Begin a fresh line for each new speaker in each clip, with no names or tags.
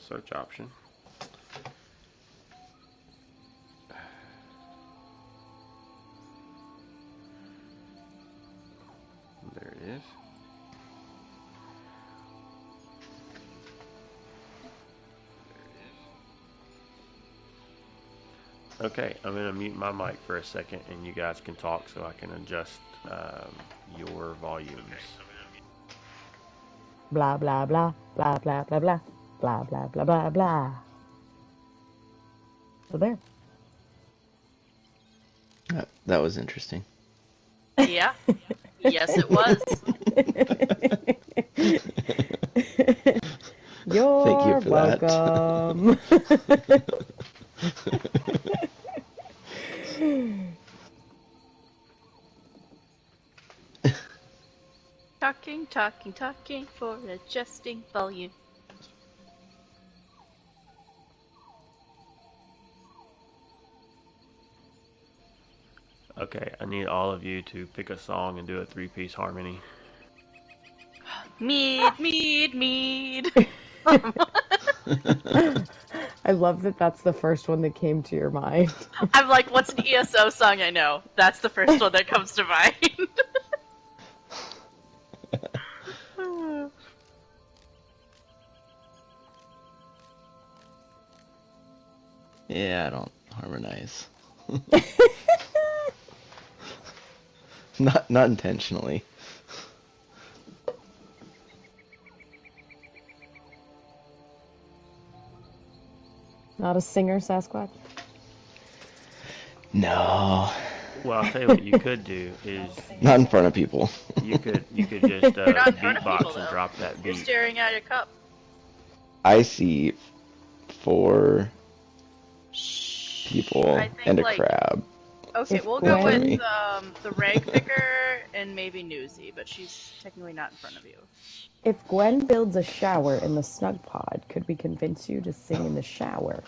search option. There it is. Okay, I'm going to mute my mic for a second and you guys can talk so I can adjust your volumes.
Blah, blah, blah, blah, blah, blah, blah, blah, blah, blah, blah, blah. So there.
That was interesting.
Yeah. Yes, it was.
You're
Thank you for
welcome.
Talking, talking, talking for adjusting volume.
Okay, I need all of you to pick a song and do a three-piece harmony.
Mead, mead, mead.
I love that that's the first one that came to your mind.
I'm like, what's an ESO song I know? That's the first one that comes to mind.
Yeah, I don't harmonize. Not intentionally.
Not a singer, Sasquatch?
No.
Well, I'll tell you what you could do is
Not in front of people.
you could just
You're not in front of
beatbox
people,
and
though.
drop that
You're
beat.
staring at your cup.
I see 4 people
I think,
and a
like-
crab.
Okay,
If
we'll go
Gwen-
with the rag picker and maybe Newsy, but she's technically not in front of you.
If Gwen builds a shower in the Snugpod, could we convince you to sing in the shower?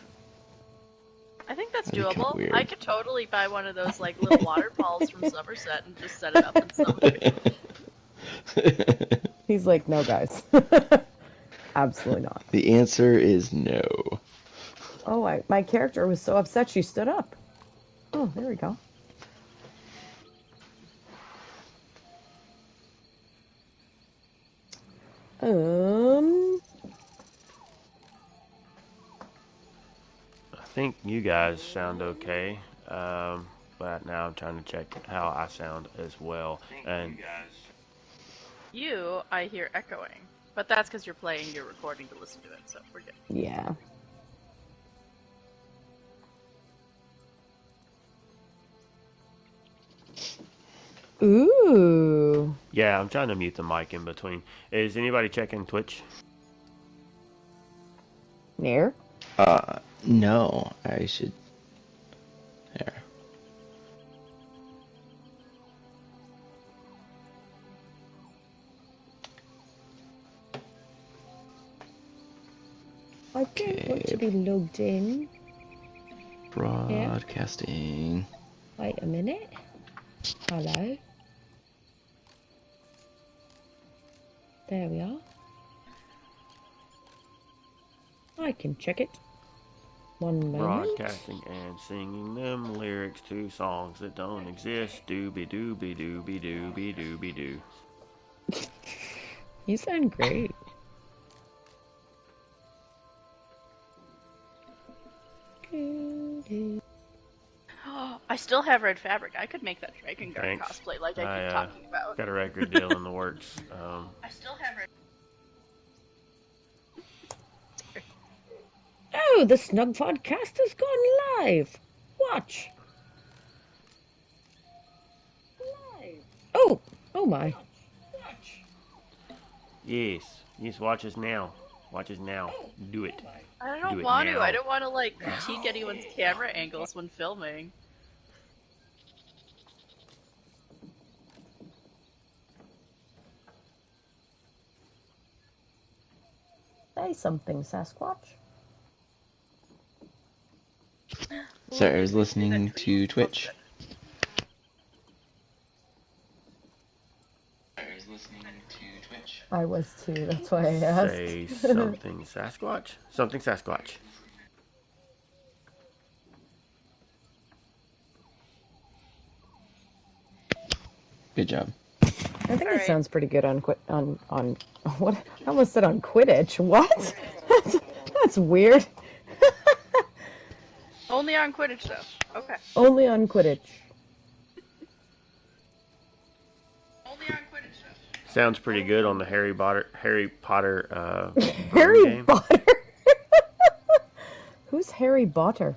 I think that's
That'd be kinda
doable.
weird.
I could totally buy one of those like little waterfalls from Somerset and just set it up in some.
He's like, no, guys. Absolutely not.
The answer is no.
Oh, my character was so upset she stood up. Oh, there we go.
I think you guys sound okay, but now I'm trying to check how I sound as well. And
You, I hear echoing, but that's because you're playing your recording to listen to it, so we're good.
Yeah. Ooh.
yeah, I'm trying to mute the mic in between. Is anybody checking Twitch?
Nair?
No. I should... There.
I don't want to be logged in.
Broadcasting.
Wait a minute. Hello. There we are. I can check it. One moment.
Broadcasting and singing them lyrics to songs that don't exist. Doobie doobie doobie doobie doobie doo.
You sound great.
I still have red fabric. I could make that Dragon Guard
Thanks.
cosplay like I keep talking about.
Got a record deal in the works.
I still have red.
Oh, the Snugpod Cast has gone live. Watch. Live. Oh my.
Yes, watch us now. Watch us now. Do it.
I
Do
don't
it
want
now.
to. I don't want to like critique anyone's camera angles when filming.
Say something, Sasquatch.
Sorry, I was listening to Twitch.
I was too. That's why I asked.
Say something Sasquatch? Something Sasquatch.
Good job.
I think it
Alright.
sounds pretty good on what? I almost said on Quidditch. What? That's weird.
Only on Quidditch, though. Okay.
Only on Quidditch.
Only on Quidditch, though.
Sounds pretty good on the Harry Potter
Harry
game.
Potter. Who's Harry Potter?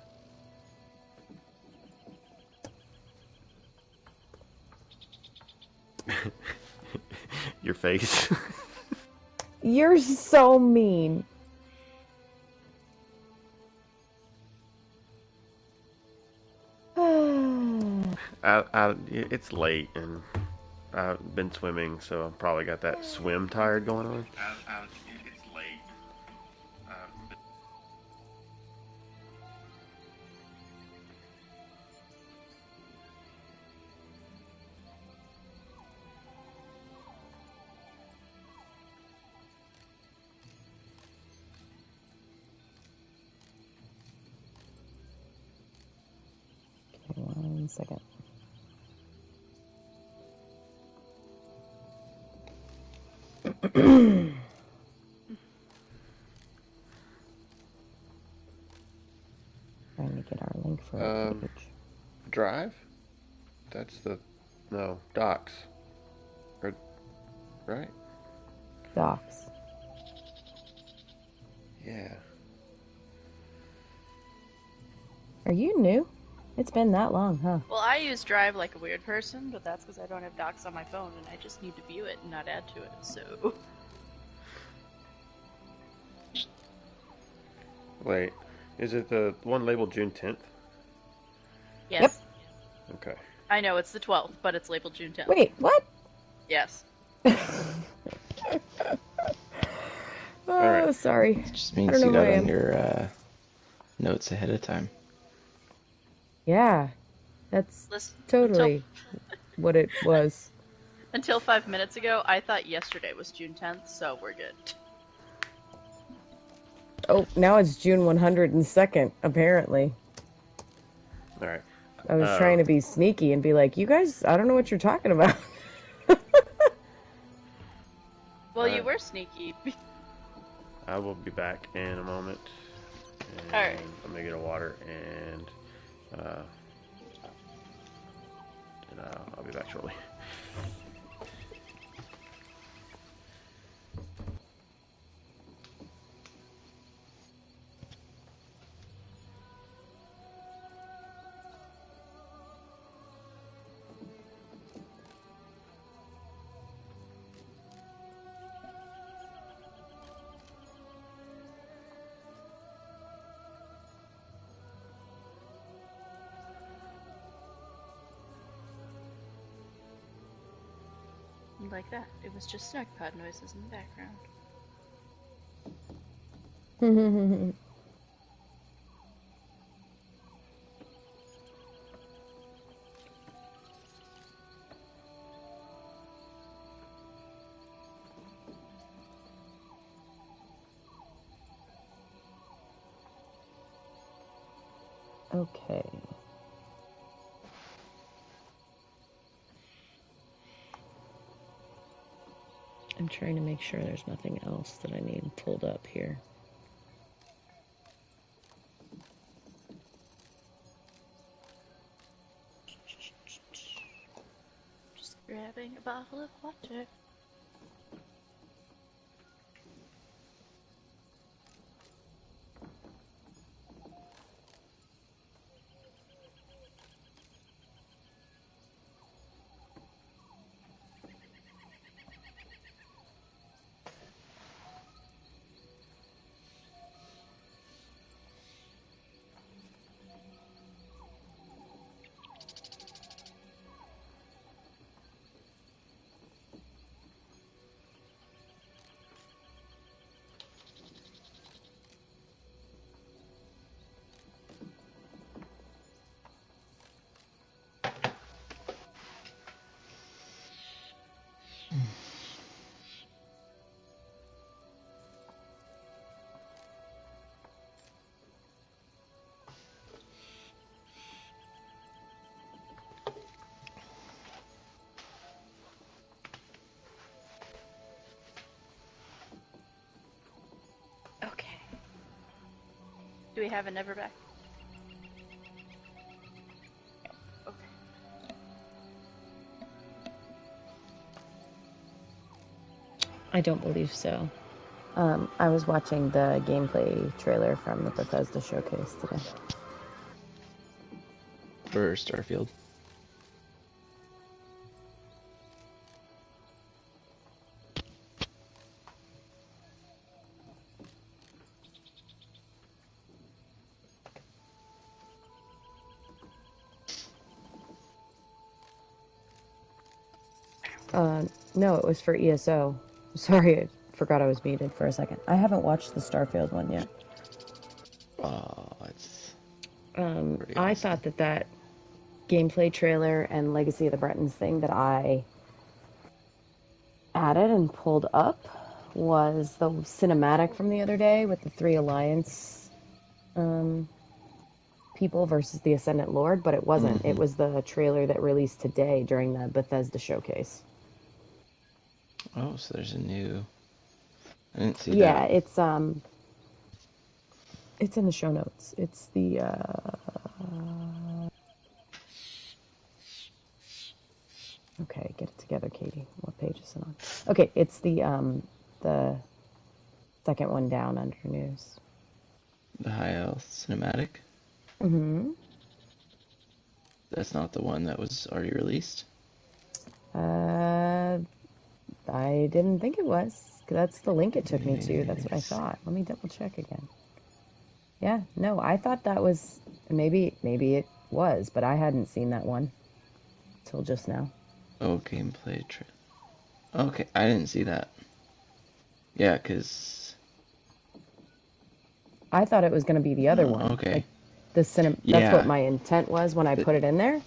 Your face.
You're so mean.
It's late and I've been swimming, so I've probably got that swim tired going on. It's late.
Okay, 1 second. Trying to get our link for our page.
Drive? That's docks. Right?
Docs.
Yeah.
Are you new? It's been that long, huh?
Well, I use Drive like a weird person, but that's because I don't have docs on my phone and I just need to view it and not add to it, so.
Wait, is it the one labeled June 10th?
Yes.
Okay.
I know, it's the 12th, but it's labeled June 10th.
Wait, what?
Yes.
Oh,
Alright.
sorry.
It just means
I don't
you
know
got
who I
on
am.
your notes ahead of time.
Yeah, that's
Listen,
totally what it was.
Until 5 minutes ago, I thought yesterday was June 10th, so we're good.
Oh, now it's June 102nd, apparently.
Alright.
I was trying to be sneaky and be like, you guys, I don't know what you're talking about.
Well, you were sneaky.
I will be back in a moment. And
Alright.
I'm gonna get a water and I'll be back shortly.
Like that. It was just Snugpod noises in the background.
Okay. I'm trying to make sure there's nothing else that I need pulled up here.
Just grabbing a bottle of water. Do we have a Neverback? Okay.
I don't believe so. I was watching the gameplay trailer from the Bethesda showcase today.
For Starfield.
No, it was for ESO. Sorry, I forgot I was muted for a second. I haven't watched the Starfield one yet.
Oh, it's pretty
I
awesome.
thought that gameplay trailer and Legacy of the Bretons thing that I added and pulled up was the cinematic from the other day with the 3 Alliance people versus the Ascendant Lord, but it wasn't. It was the trailer that released today during the Bethesda showcase.
Oh, so there's a new... I didn't see
Yeah,
that.
it's in the show notes. It's the okay, get it together, Katie. What page is it on? Okay, it's the second one down under news.
The High Elf cinematic?
Mm-hmm.
That's not the one that was already released?
I didn't think it was. That's the link it took me to. That's what I
Yes.
thought. Let me double check again. Yeah, no, I thought that was maybe it was, but I hadn't seen that one till just now.
Oh, gameplay trailer. Okay, I didn't see that. Yeah, because...
I thought it was going to be the other
Oh,
one.
okay.
Like that's what
Yeah.
my intent was when I put it in there.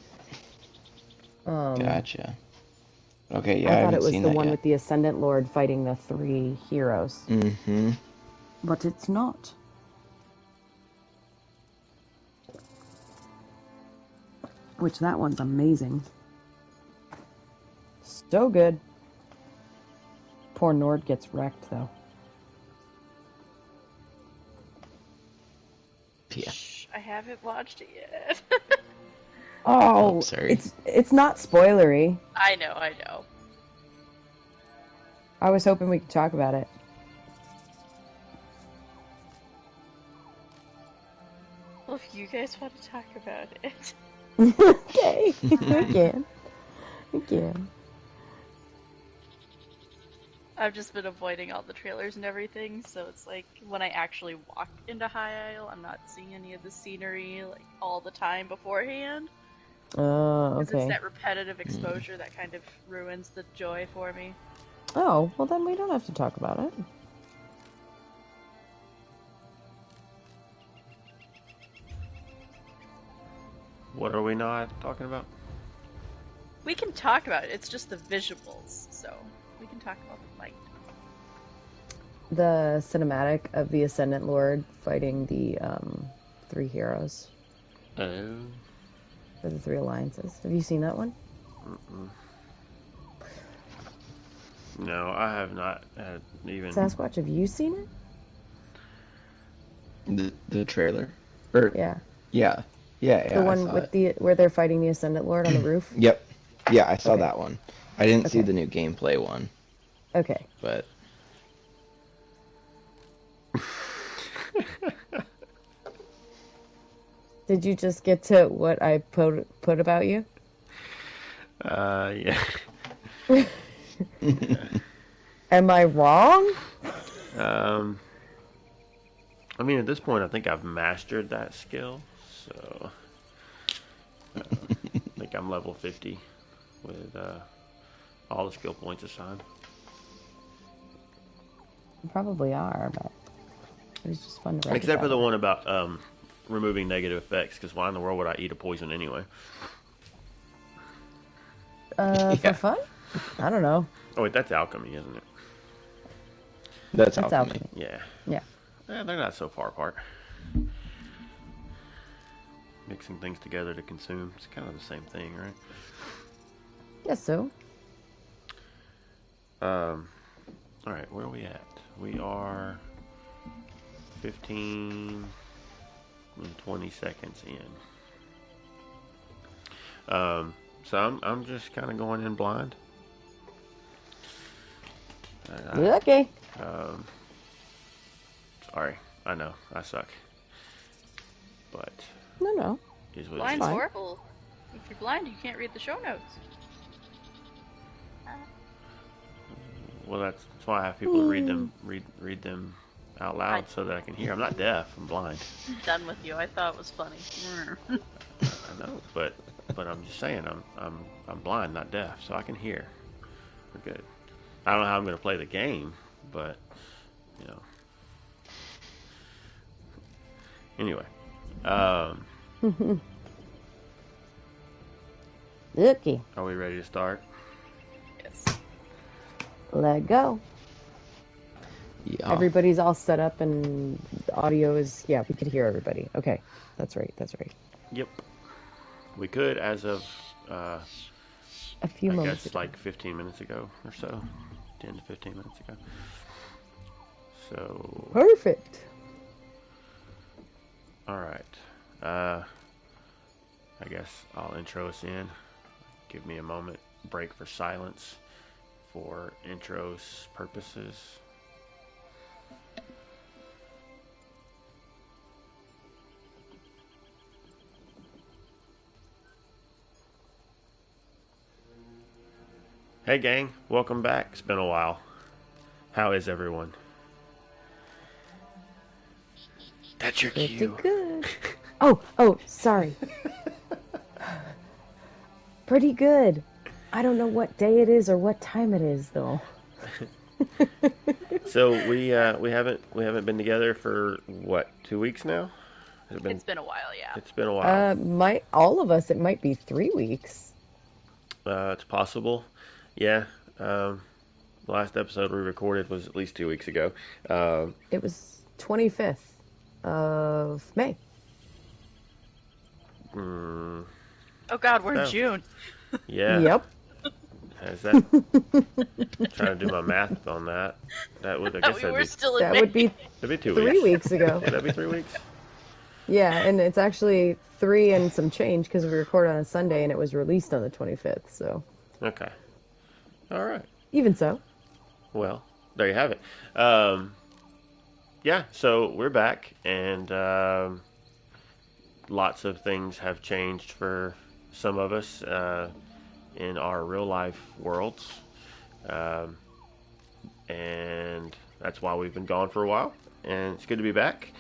Gotcha. Okay, yeah,
I
I
thought
haven't
it was
seen
the
that
one
yet.
with the Ascendant Lord fighting the 3 heroes.
Mm-hmm.
But it's not. Which that one's amazing. So good. Poor Nord gets wrecked though.
Yeah.
Shh, I haven't watched it yet.
Oh,
sorry.
it's not spoilery.
I know.
I was hoping we could talk about it.
Well, if you guys want to talk about it.
Okay, we can. We can.
I've just been avoiding all the trailers and everything, so it's like when I actually walk into High Isle, I'm not seeing any of the scenery like all the time beforehand. Because it's
Okay.
that repetitive exposure that kind of ruins the joy for me.
Oh, well then we don't have to talk about it.
What are we not talking about?
We can talk about it, it's just the visuals, so we can talk about the light.
The cinematic of the Ascendant Lord fighting the 3 heroes
Oh.
for the 3 alliances. Have you seen that one?
No, I have not had even.
Sasquatch, have you seen it?
The trailer? Or,
Yeah.
yeah. Yeah,
The
I
one
saw
with
it.
where they're fighting the Ascendant Lord on the roof?
Yep. Yeah, I saw
Okay.
that one. I didn't see
Okay.
the new gameplay one,
Okay.
but...
Did you just get to what I put about you?
Yeah.
Am I wrong?
I mean, at this point, I think I've mastered that skill, so I think I'm level 50 with all the skill points assigned.
You probably are, but it was just fun to write
Except for the
about.
one about removing negative effects, because why in the world would I eat a poison anyway?
Yeah.
For fun? I don't know.
Oh, wait, that's alchemy, isn't it?
That's
That's
alchemy.
alchemy.
Yeah.
Yeah.
They're not so far apart. Mixing things together to consume. It's kind of the same thing, right?
Guess so.
Alright, where are we at? We are 15. and 20 seconds in. So I'm just kind of going in blind.
Okay.
Sorry, I know I suck, but
No.
is what it
Blind's
is.
horrible. If you're blind, you can't read the show notes.
Well, that's why I have people to read them out loud so that I can hear. I'm not deaf. I'm blind.
I'm done with you. I thought it was funny.
I know, but I'm just saying I'm blind, not deaf, so I can hear. We're good. I don't know how I'm going to play the game, but you know. Anyway,
Okay.
are we ready to start?
Yes.
Let go.
Yeah.
Everybody's all set up and the audio is, yeah, we could hear everybody. Okay. That's right.
Yep. We could, as of
A few
I
moments
guess
ago.
like 15 minutes ago or so, 10 to 15 minutes ago. So
Perfect.
all right. I guess I'll intro us in. Give me a moment, break for silence for intros purposes. Hey gang, welcome back. It's been a while. How is everyone? That's your
Pretty
cue.
good. Oh, sorry. Pretty good. I don't know what day it is or what time it is though.
So we haven't been together for what, 2 weeks now? Has it been?
It's been a while, yeah.
It's been a while.
All of us, it might be 3 weeks.
It's possible. Yeah. The last episode we recorded was at least 2 weeks ago.
It was 25th of May.
Mm,
Oh god, we're
Oh.
in June.
yeah.
Yep.
Is that trying to do my math on that? That would, I guess
We
that'd
were
be,
still in
That
May.
would be
that'd be 2
3
weeks.
weeks ago.
Would that be 3 weeks?
Yeah, and it's actually 3 and some change because we record on a Sunday and it was released on the 25th. So
Okay. All right.
even so,
Well, there you have it. Yeah, so we're back, and lots of things have changed for some of us in our real life worlds. And that's why we've been gone for a while, and it's good to be back.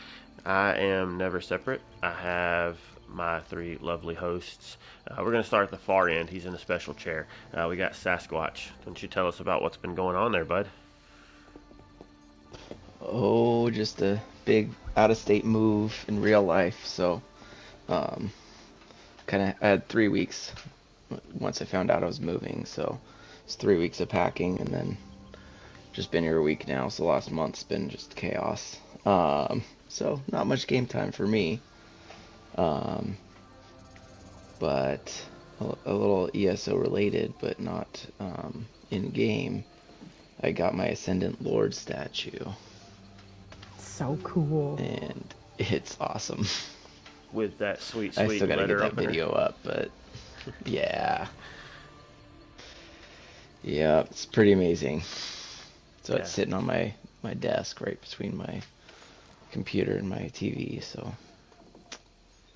I am never separate. I have my 3 lovely hosts. We're going to start at the far end. He's in a special chair. We got Sasquatch. Don't you tell us about what's been going on there, bud?
Oh, just a big out-of-state move in real life. So, kind of I had 3 weeks once I found out I was moving. So it's 3 weeks of packing, and then just been here a week now. So the last month's been just chaos. So not much game time for me. But a little ESO related, but not in game. I got my Ascendant Lord statue,
so cool.
and it's awesome.
With that sweet
I still gotta
letter
get that
opener.
video up, but yeah. Yeah, it's pretty amazing. So
Yeah.
it's sitting on my desk right between my computer and my TV, so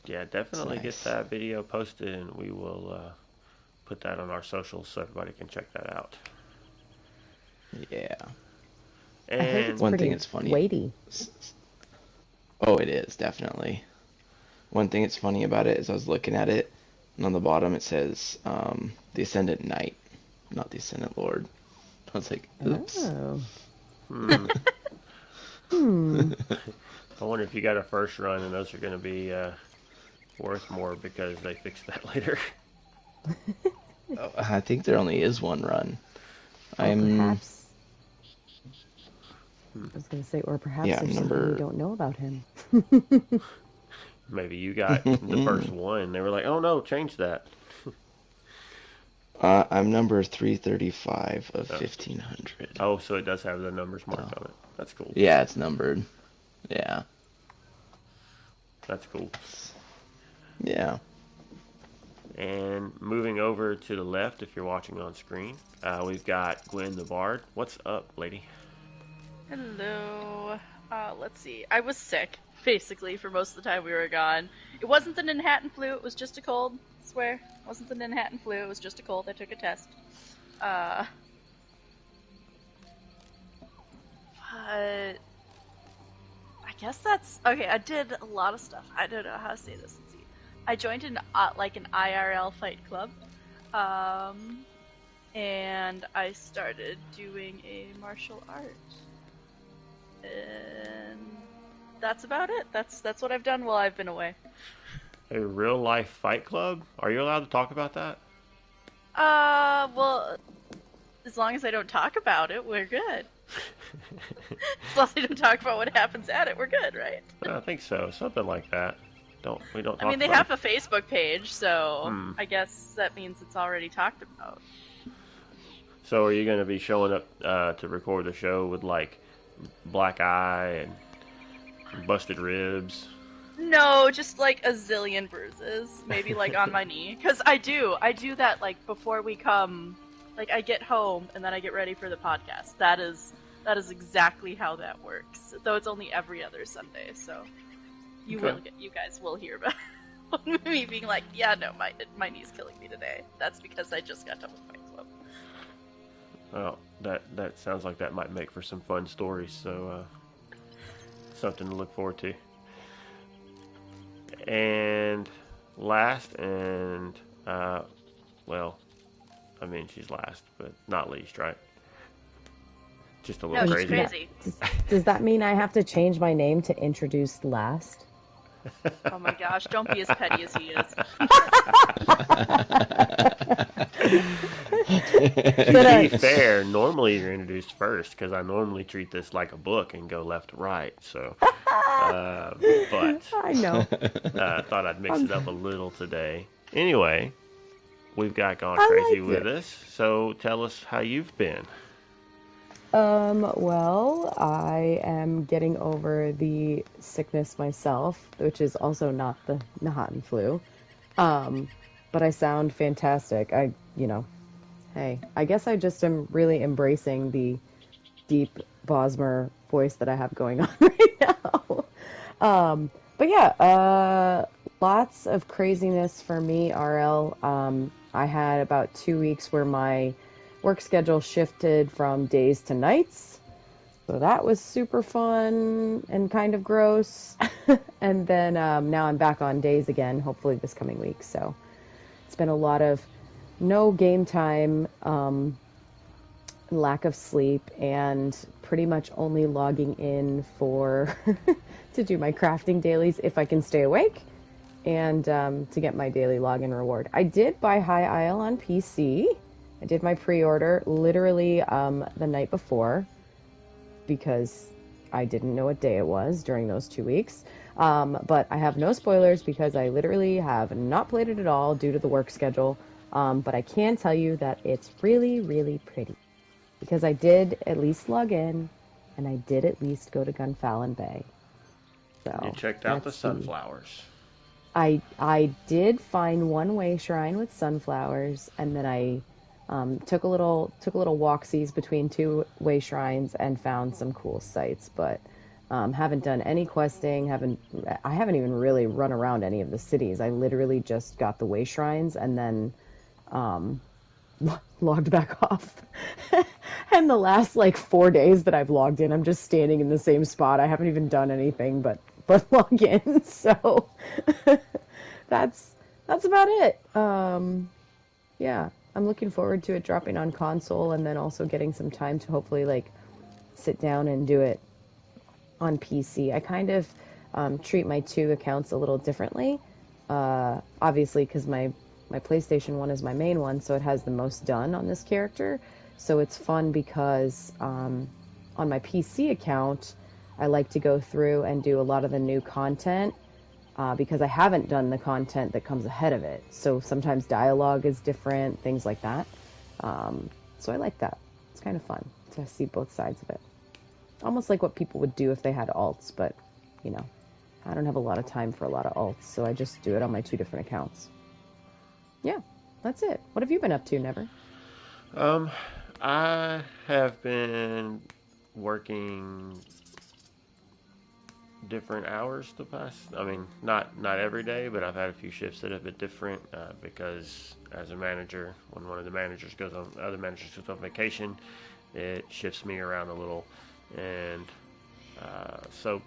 Yeah, definitely
It's
get
nice.
that video posted, and we will put that on our socials so everybody can check that out.
yeah.
I heard
And
it's
One
pretty
thing that's funny.
weighty.
Oh, it is, definitely. One thing that's funny about it is I was looking at it, and on the bottom it says the Ascendant Knight, not the Ascendant Lord. I was like, oops.
Oh.
I wonder if you got a first run, and those are going to be worth more because they fixed that later.
Oh, I think there only is one run.
Or perhaps. I was going to say, or perhaps
Yeah,
there's something
number-
we don't know about him.
Maybe you got the first one. They were like, oh no, change that.
I'm number 335 of 1500.
Oh, so it does have the numbers marked on it. That's cool.
Yeah, it's numbered. Yeah.
That's cool.
Yeah.
And moving over to the left, if you're watching on screen, we've got Gwen the Bard. What's up, lady?
Hello. Let's see. I was sick, basically, for most of the time we were gone. It wasn't the Manhattan flu, it was just a cold. I swear. It wasn't the Manhattan flu, it was just a cold. I took a test. But I guess that's... Okay, I did a lot of stuff. I don't know how to say this. Let's see. I joined an IRL fight club. And I started doing a martial art. And that's about it. That's what I've done while I've been away.
A real life fight club? Are you allowed to talk about that?
Well, as long as I don't talk about it, we're good. As long as I don't talk about what happens at it, we're good, right?
I think so. Something like that. We don't.
I mean, they have a Facebook page, so I guess that means it's already talked about.
So, are you going to be showing up to record the show with like black eye and busted ribs?
No, just like a zillion bruises, maybe like on my knee. Because I do that like before we come. Like I get home and then I get ready for the podcast. That is exactly how that works. Though it's only every other Sunday, so you guys will hear about me being like, yeah, no, my knee's killing me today. That's because I just got done with Fight Club.
Well, that sounds like that might make for some fun stories. So something to look forward to. And last, and well, I mean she's last, but not least, right? Just a little crazy.
Crazy.
Does that mean I have to change my name to introduce last?
Oh my gosh, don't be as petty as he is.
To be fair, normally you're introduced first, because I normally treat this like a book and go left to right. So, but
I know.
Thought I'd mix it up a little today. Anyway, we've got Gone Crazy with us. So tell us how you've been.
Well, I am getting over the sickness myself, which is also not the Manhattan flu. But I sound fantastic. Hey, I guess I just am really embracing the deep Bosmer voice that I have going on right now. But yeah, lots of craziness for me, RL. I had about 2 weeks where my work schedule shifted from days to nights. So that was super fun and kind of gross. And then now I'm back on days again, hopefully this coming week. So it's been a lot of no game time, lack of sleep, and pretty much only logging in for to do my crafting dailies if I can stay awake, and to get my daily login reward. I did buy High Isle on PC. I did my pre-order literally the night before because I didn't know what day it was during those 2 weeks. But I have no spoilers because I literally have not played it at all due to the work schedule. But I can tell you that it's really, really pretty because I did at least log in and I did at least go to Gunfallon Bay. So
you checked out the sunflowers.
I did find one way shrine with sunflowers, and then I took a little walksies between two way shrines and found some cool sites, but haven't done any questing. I haven't even really run around any of the cities. I literally just got the way shrines and then logged back off. And the last 4 days that I've logged in, I'm just standing in the same spot. I haven't even done anything but log in. So that's about it. Yeah. I'm looking forward to it dropping on console and then also getting some time to hopefully sit down and do it on PC. I kind of treat my two accounts a little differently, obviously because my PlayStation 1 is my main one, so it has the most done on this character. So it's fun because on my PC account, I like to go through and do a lot of the new content because I haven't done the content that comes ahead of it. So sometimes dialogue is different, things like that. So I like that. It's kind of fun to see both sides of it. Almost like what people would do if they had alts, but, I don't have a lot of time for a lot of alts, so I just do it on my 2 different accounts. Yeah, that's it. What have you been up to, Never?
I have been working different hours the past. I mean, not every day, but I've had a few shifts that have been different because as a manager, when one of the other managers goes on vacation, it shifts me around a little, and so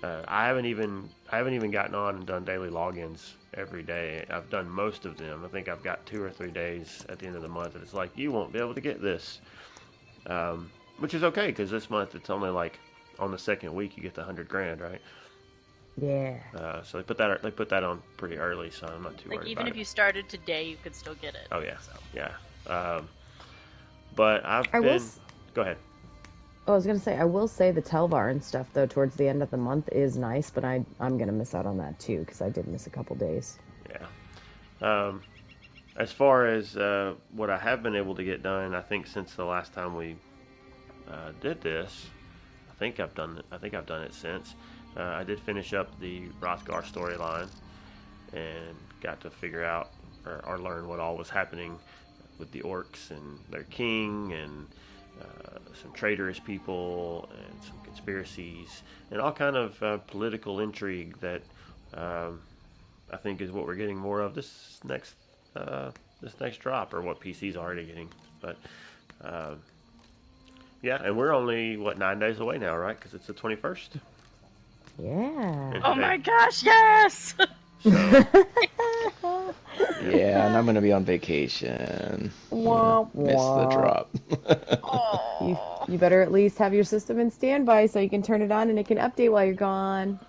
I haven't even gotten on and done daily logins every day. I've done most of them. I think I've got 2 or 3 days at the end of the month that it's like you won't be able to get this, which is okay because this month it's only like on the second week you get the $100,000, right?
Yeah.
So they put that on pretty early, so I'm not too worried.
Even if you started today, you could still get it.
Oh yeah,
so.
Yeah. But Go ahead.
Oh, I was gonna say I will say the Telvar and stuff though towards the end of the month is nice, but I'm gonna miss out on that too because I did miss a couple days.
Yeah. As far as what I have been able to get done, I think since the last time we did this, I think I've done it since. I did finish up the Hrothgar storyline and got to figure out or learn what all was happening with the orcs and their king and some traitorous people and some conspiracies and all kind of political intrigue that I think is what we're getting more of this next drop, or what PC's already getting. But yeah, and we're only 9 days away now, right? Because it's the 21st.
Yeah.
Oh my gosh, yes!
So,
yeah, and I'm gonna be on vacation.
Wah,
Miss the drop.
You better at least have your system in standby so you can turn it on and it can update while you're gone.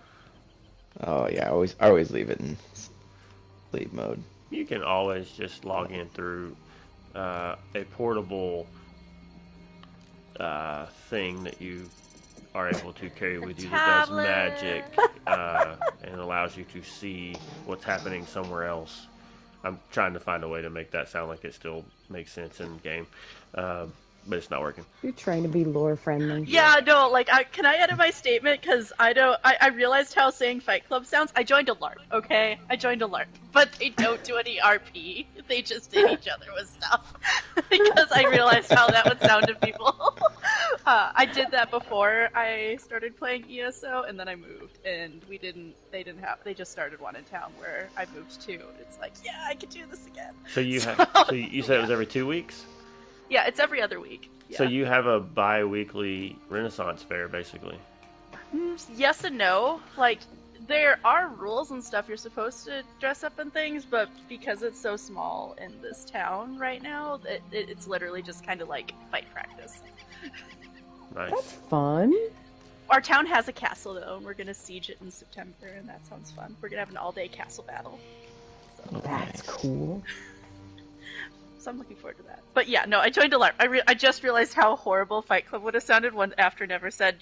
Oh yeah, I always leave it in sleep mode.
you can always just log in through a portable thing that you are able to carry with you that does magic and allows you to see what's happening somewhere else. I'm trying to find a way to make that sound like it still makes sense in game, but it's not working.
You're trying to be lore friendly.
Yeah, no, like, can I edit my statement? Because I realized how saying Fight Club sounds. I joined a LARP, okay? I joined a LARP. But they don't do any RP. They just hit each other with stuff. Because I realized how that would sound to people. I did that before I started playing ESO, and then I moved. And they just started one in town where I moved to. It's like, yeah, I could do this again.
So you said it was every 2 weeks?
Yeah, it's every other week. Yeah.
So you have a bi-weekly Renaissance fair, basically.
Yes and no. Like, there are rules and stuff. You're supposed to dress up and things, but because it's so small in this town right now, it's literally just kind of like fight practice.
Nice.
That's fun.
Our town has a castle, though, and we're going to siege it in September, and that sounds fun. We're going to have an all-day castle battle. So.
That's cool.
So I'm looking forward to that. But yeah, no, I joined a LARP. I just realized how horrible Fight Club would have sounded when after Never said,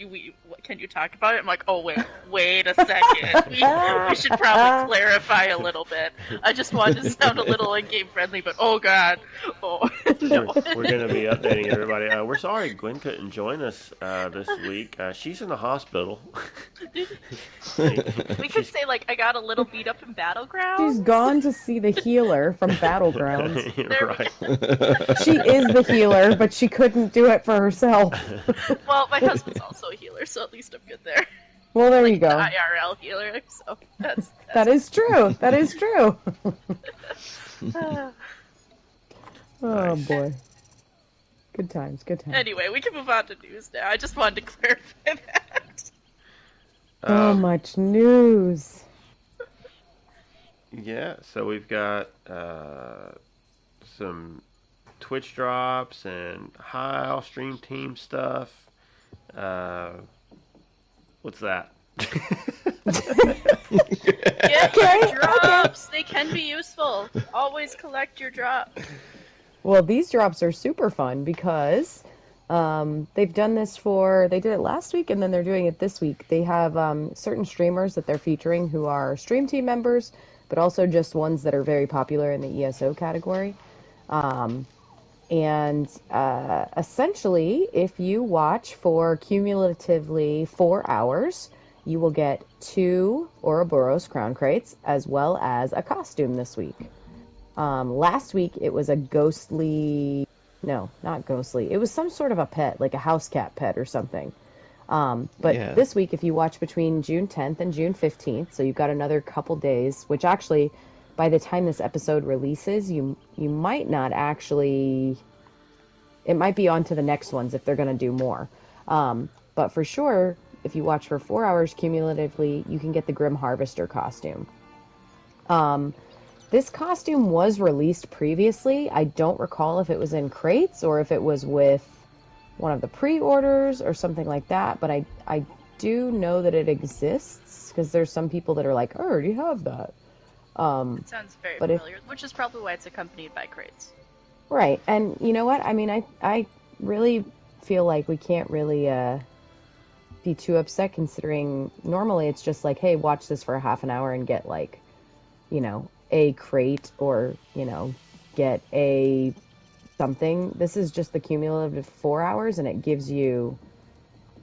can you talk about it? I'm like, oh, wait a second. We should probably clarify a little bit. I just wanted to sound a little in-game friendly, but oh god. Oh, no.
We're going to be updating everybody. We're sorry Gwen couldn't join us this week. She's in the hospital.
We could say, like, I got a little beat up in Battlegrounds.
She's gone to see the healer from Battlegrounds.
Right.
She is the healer, but she couldn't do it for herself.
Well, my husband's also a healer, so at least I'm good there.
Well, there you go.
The IRL healer, so that's
That is true. That is true. Oh boy. Good times, good times.
Anyway, we can move on to news now. I just wanted to clarify that.
So much news.
Yeah, so we've got some Twitch drops and I'll stream team stuff. What's that?
Get your drops. They can be useful. Always collect your drops.
Well, these drops are super fun because they've done this they did it last week and then they're doing it this week. They have certain streamers that they're featuring who are stream team members, but also just ones that are very popular in the ESO category. Essentially, if you watch for cumulatively 4 hours, you will get 2 Ouroboros crown crates, as well as a costume this week. Last week, it was a ghostly... No, not ghostly. It was some sort of a pet, like a house cat pet or something. But this week, if you watch between June 10th and June 15th, so you've got another couple days, which actually, by the time this episode releases, you might not actually... It might be on to the next ones if they're going to do more. But for sure, if you watch for 4 hours cumulatively, you can get the Grim Harvester costume. This costume was released previously. I don't recall if it was in crates or if it was with one of the pre-orders or something like that, but I do know that it exists because there's some people that are like, I already have that.
It sounds very familiar, which is probably why it's accompanied by crates.
Right, and you know what? I mean, I really feel like we can't really be too upset considering normally it's just like, hey, watch this for a half an hour and get like, you know, a crate or, you know, get a something. This is just the cumulative 4 hours and it gives you,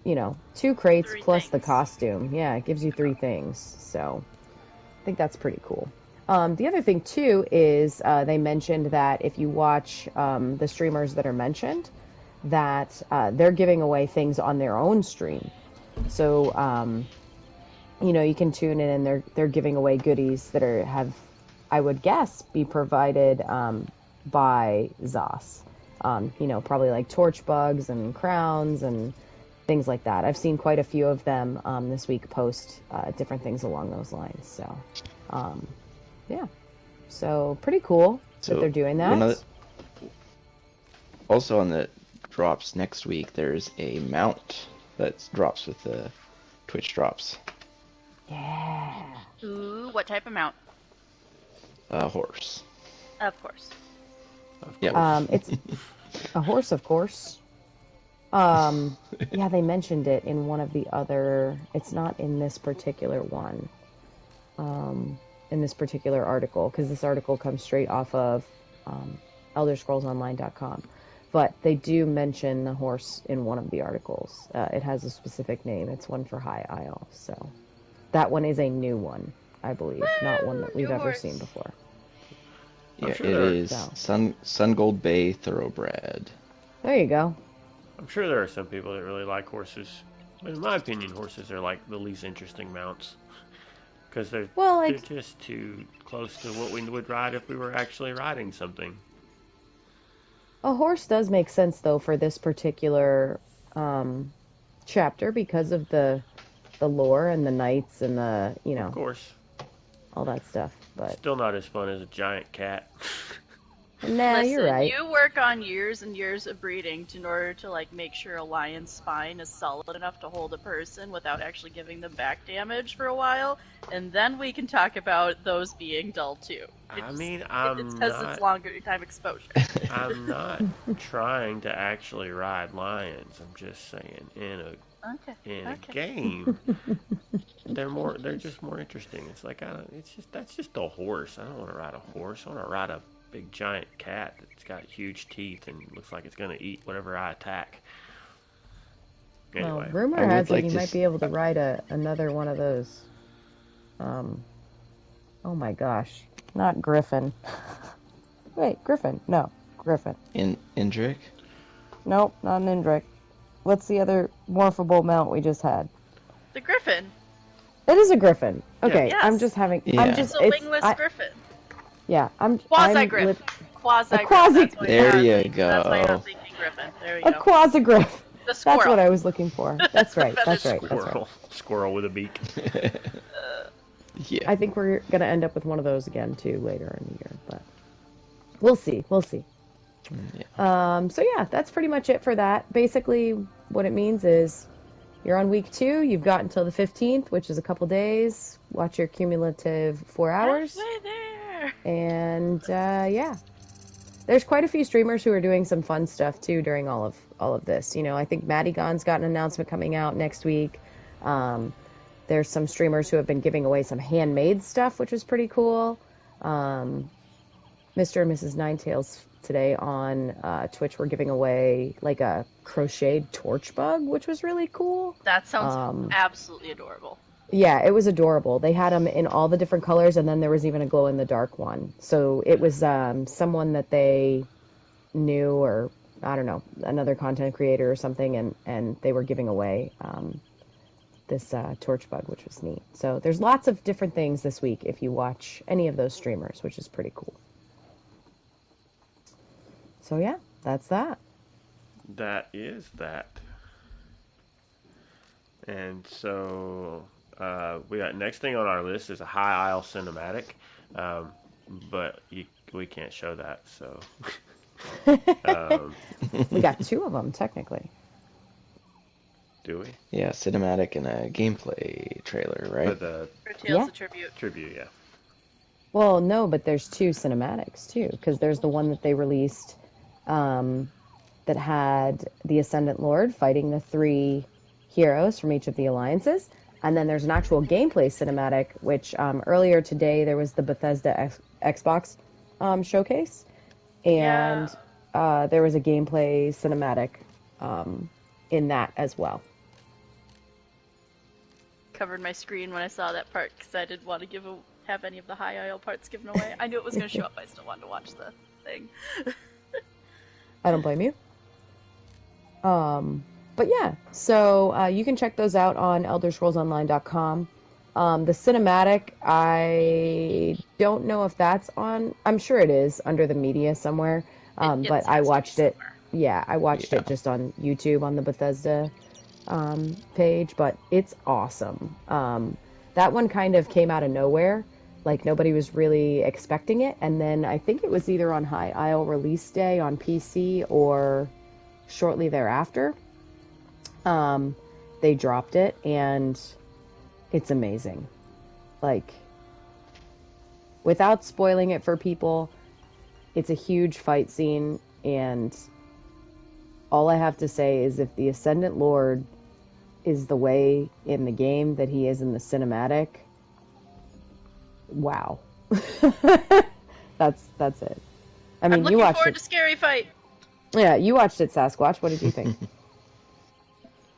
you know, 2 crates plus the costume. Yeah, it gives you 3 things. So I think that's pretty cool. The other thing too is they mentioned that if you watch the streamers that are mentioned, that they're giving away things on their own stream. So, you know, you can tune in and they're giving away goodies that have, I would guess, be provided by Zos. You know, probably like torch bugs and crowns and things like that. I've seen quite a few of them this week post different things along those lines. So, yeah. So, pretty cool that they're doing that.
Also on the drops next week, there's a mount that drops with the Twitch drops.
Yeah.
Ooh, what type of mount?
Horse.
Of course.
Yeah.
It's a horse, of course. Yeah, they mentioned it in one of the other... It's not in this particular one. In this particular article, because this article comes straight off of ElderScrollsOnline.com. But they do mention the horse in one of the articles. It has a specific name. It's one for High Isle. So that one is a new one, I believe. Not one that we've ever seen before.
Yeah, sure it is Sun Gold Bay Thoroughbred.
There you go.
I'm sure there are some people that really like horses. But in my opinion, horses are like the least interesting mounts. Because they're just too close to what we would ride if we were actually riding something.
A horse does make sense, though, for this particular chapter because of the lore and the knights and the, you know...
Of course.
All that stuff, but...
Still not as fun as a giant cat.
Nah,
Listen,
you're right.
You work on years and years of breeding in order to like make sure a lion's spine is solid enough to hold a person without actually giving them back damage for a while, and then we can talk about those being dull too. It's because it's longer time exposure.
I'm not trying to actually ride lions. I'm just saying in a game, they're just more interesting. It's like that's just a horse. I don't want to ride a horse. I want to ride a big giant cat that's got huge teeth and looks like it's going to eat whatever I attack. Anyway.
Well, rumor has it you might be able to ride another one of those. Oh my gosh. Not Griffin. Wait, Griffin. No, Griffin.
Indrik?
Nope, not an Indrik. What's the other morphable mount we just had?
The Griffin.
It is a Griffin. Okay,
yes.
I'm just having...
Yeah.
It's a wingless Griffin.
Yeah,
Quasi-Griff.
Quasi-Griff.
There you go.
That's why I'm thinking Griffin. There you go.
A quasi-Griff.
The squirrel.
That's what I was looking for. That's right. That's right.
Squirrel with a beak.
Yeah.
I think we're going to end up with one of those again, too, later in the year. But we'll see. We'll see.
Yeah.
So, yeah, that's pretty much it for that. Basically, what it means is you're on week 2. You've got until the 15th, which is a couple days. Watch your cumulative 4 hours.
Halfway there.
And yeah, there's quite a few streamers who are doing some fun stuff too during all of this. You know, I think Maddie Gon's got an announcement coming out next week. There's some streamers who have been giving away some handmade stuff, which is pretty cool. Mr. and Mrs. Ninetails today on Twitch were giving away like a crocheted torch bug, which was really cool.
That sounds absolutely adorable.
Yeah, it was adorable. They had them in all the different colors, and then there was even a glow-in-the-dark one. So it was someone that they knew, or I don't know, another content creator or something, and they were giving away this torch bug, which was neat. So there's lots of different things this week if you watch any of those streamers, which is pretty cool. So yeah, that's that.
That is that. And so we got next thing on our list is a High Isle cinematic, but we can't show that. So
we got 2 of them technically.
Do we?
Yeah, cinematic and a gameplay trailer, right?
For
Tales of Tribute.
Tribute, yeah.
Well, no, but there's 2 cinematics too, because there's the one that they released that had the Ascendant Lord fighting the 3 heroes from each of the alliances, and then there's an actual gameplay cinematic, which earlier today there was the Bethesda Xbox showcase, and there was a gameplay cinematic in that as well.
Covered my screen when I saw that part because I didn't want to have any of the High Isle parts given away. I knew it was going to show up, I still wanted to watch the thing.
I don't blame you. But yeah, so you can check those out on ElderScrollsOnline.com. The cinematic, I don't know if that's on. I'm sure it is under the media somewhere. But I watched it. Yeah, I watched it just on YouTube on the Bethesda page. But it's awesome. That one kind of came out of nowhere. Like nobody was really expecting it, and then I think it was either on High Isle release day on PC or shortly thereafter. They dropped it, and it's amazing. Like, without spoiling it for people, it's a huge fight scene, and all I have to say is if the Ascendant Lord is the way in the game that he is in the cinematic, wow. That's it. I mean,
I'm looking forward to Scary Fight.
Yeah, you watched it, Sasquatch. What did you think?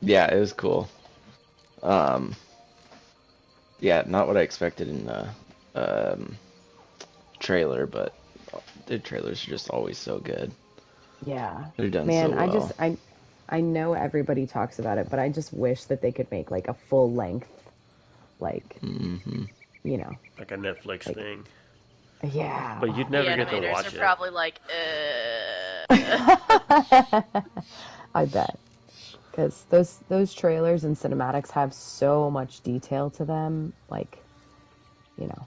Yeah, it was cool. Yeah, not what I expected in the trailer, but the trailers are just always so good.
Yeah.
They're done
Man,
so well.
I know everybody talks about it, but I just wish that they could make like a full length, like, you know,
Like a Netflix thing.
Yeah.
But you'd never get to
The
watch
animators
it.
are probably like,
I bet. Because those trailers and cinematics have so much detail to them, like, you know,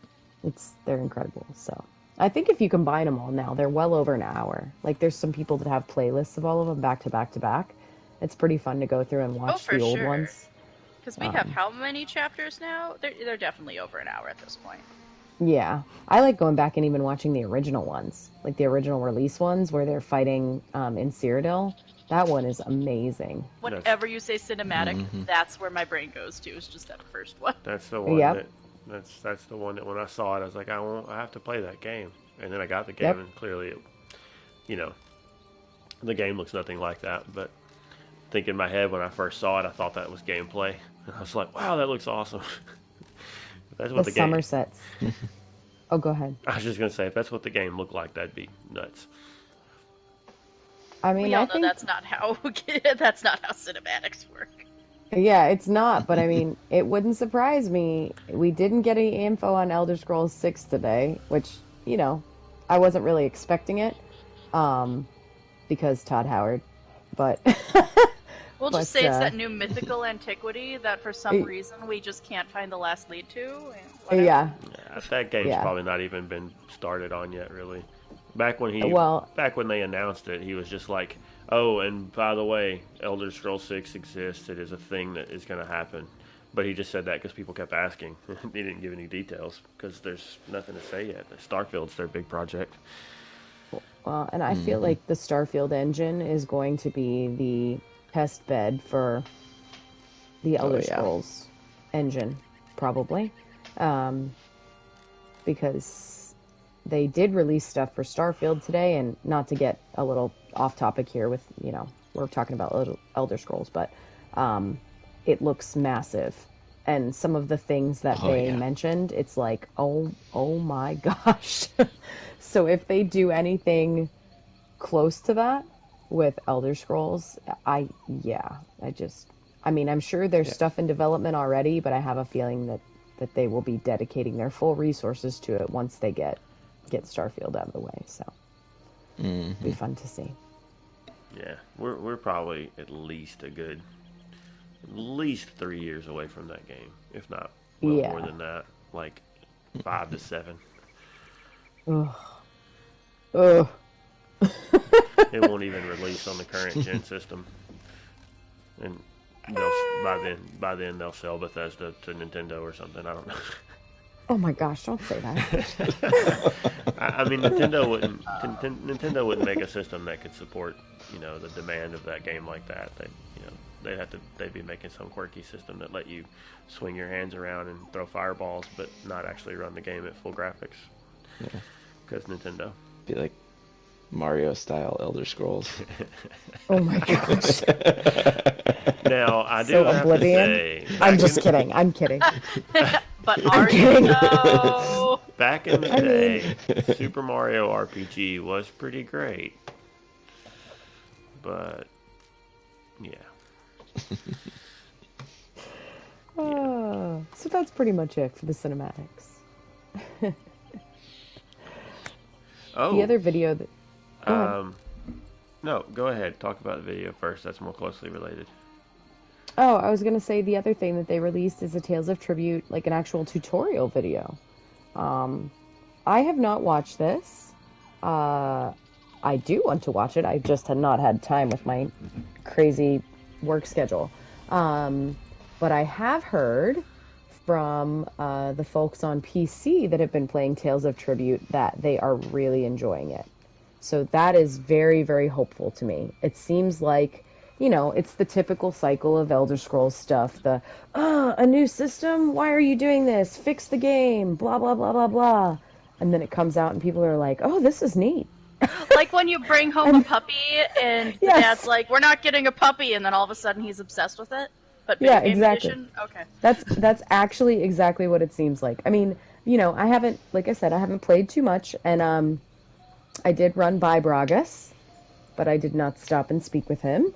they're incredible. So I think if you combine them all now, they're well over an hour. Like, there's some people that have playlists of all of them back to back to back. It's pretty fun to go through and watch the old ones.
Because we have how many chapters now? They're definitely over an hour at this point.
Yeah. I like going back and even watching the original ones, like the original release ones where they're fighting in Cyrodiil. That one is amazing.
Whenever you say cinematic, that's where my brain goes to, is just that first one.
That's the one that's the one that when I saw it, I was like, I have to play that game. And then I got the game, and clearly, the game looks nothing like that. But I think in my head when I first saw it, I thought that was gameplay. And I was like, wow, that looks awesome. That's what the game...
Somersets. Oh, go ahead.
I was just going to say, if that's what the game looked like, that'd be nuts.
I mean,
we all know that's not how cinematics work.
Yeah, it's not, but I mean, it wouldn't surprise me. We didn't get any info on Elder Scrolls 6 today, which, I wasn't really expecting it, because Todd Howard, but...
We'll just say it's that new mythical antiquity that for some reason we just can't find the last lead to.
Yeah,
that game's probably not even been started on yet, really. Back when they announced it, he was just like, "Oh, and by the way, Elder Scrolls 6 exists. It is a thing that is going to happen." But he just said that because people kept asking. He didn't give any details because there's nothing to say yet. Starfield's their big project.
Well, and I feel like the Starfield engine is going to be the test bed for the Elder Scrolls engine, probably, because they did release stuff for Starfield today, and not to get a little off topic here with, we're talking about Elder Scrolls, but it looks massive, and some of the things that they mentioned, it's like, oh my gosh. So if they do anything close to that with Elder Scrolls, I'm sure there's stuff in development already, but I have a feeling that they will be dedicating their full resources to it once they get Starfield out of the way. So it'll be fun to see.
Yeah, we're probably at least 3 years away from that game, if not more than that, like 5 to 7.
Ugh.
It won't even release on the current gen system, and by then they'll sell Bethesda to Nintendo or something. I don't know.
Oh my gosh! Don't say that.
I mean, Nintendo wouldn't make a system that could support, the demand of that game like that. They'd be making some quirky system that let you swing your hands around and throw fireballs, but not actually run the game at full graphics.
Yeah.
Because Nintendo.
Be like Mario style Elder Scrolls.
Oh my gosh.
Now, I do have
Oblivion?
to say...
I'm just kidding. I'm kidding.
But are you though?
Back in the day, Super Mario RPG was pretty great. But, yeah.
So that's pretty much it for the cinematics.
Oh.
The other video that...
No, go ahead. Talk about the video first. That's more closely related.
Oh, I was going to say the other thing that they released is a Tales of Tribute, like an actual tutorial video. I have not watched this. I do want to watch it. I just had not had time with my crazy work schedule. But I have heard from the folks on PC that have been playing Tales of Tribute that they are really enjoying it. So that is very, very hopeful to me. It seems like, it's the typical cycle of Elder Scrolls stuff. A new system? Why are you doing this? Fix the game, blah, blah, blah, blah, blah. And then it comes out and people are like, oh, this is neat.
Like when you bring home a puppy and the dad's like, we're not getting a puppy, and then all of a sudden he's obsessed with it. But
yeah, exactly.
Edition? Okay.
That's actually exactly what it seems like. I mean, I haven't played too much, and I did run by Bragas, but I did not stop and speak with him.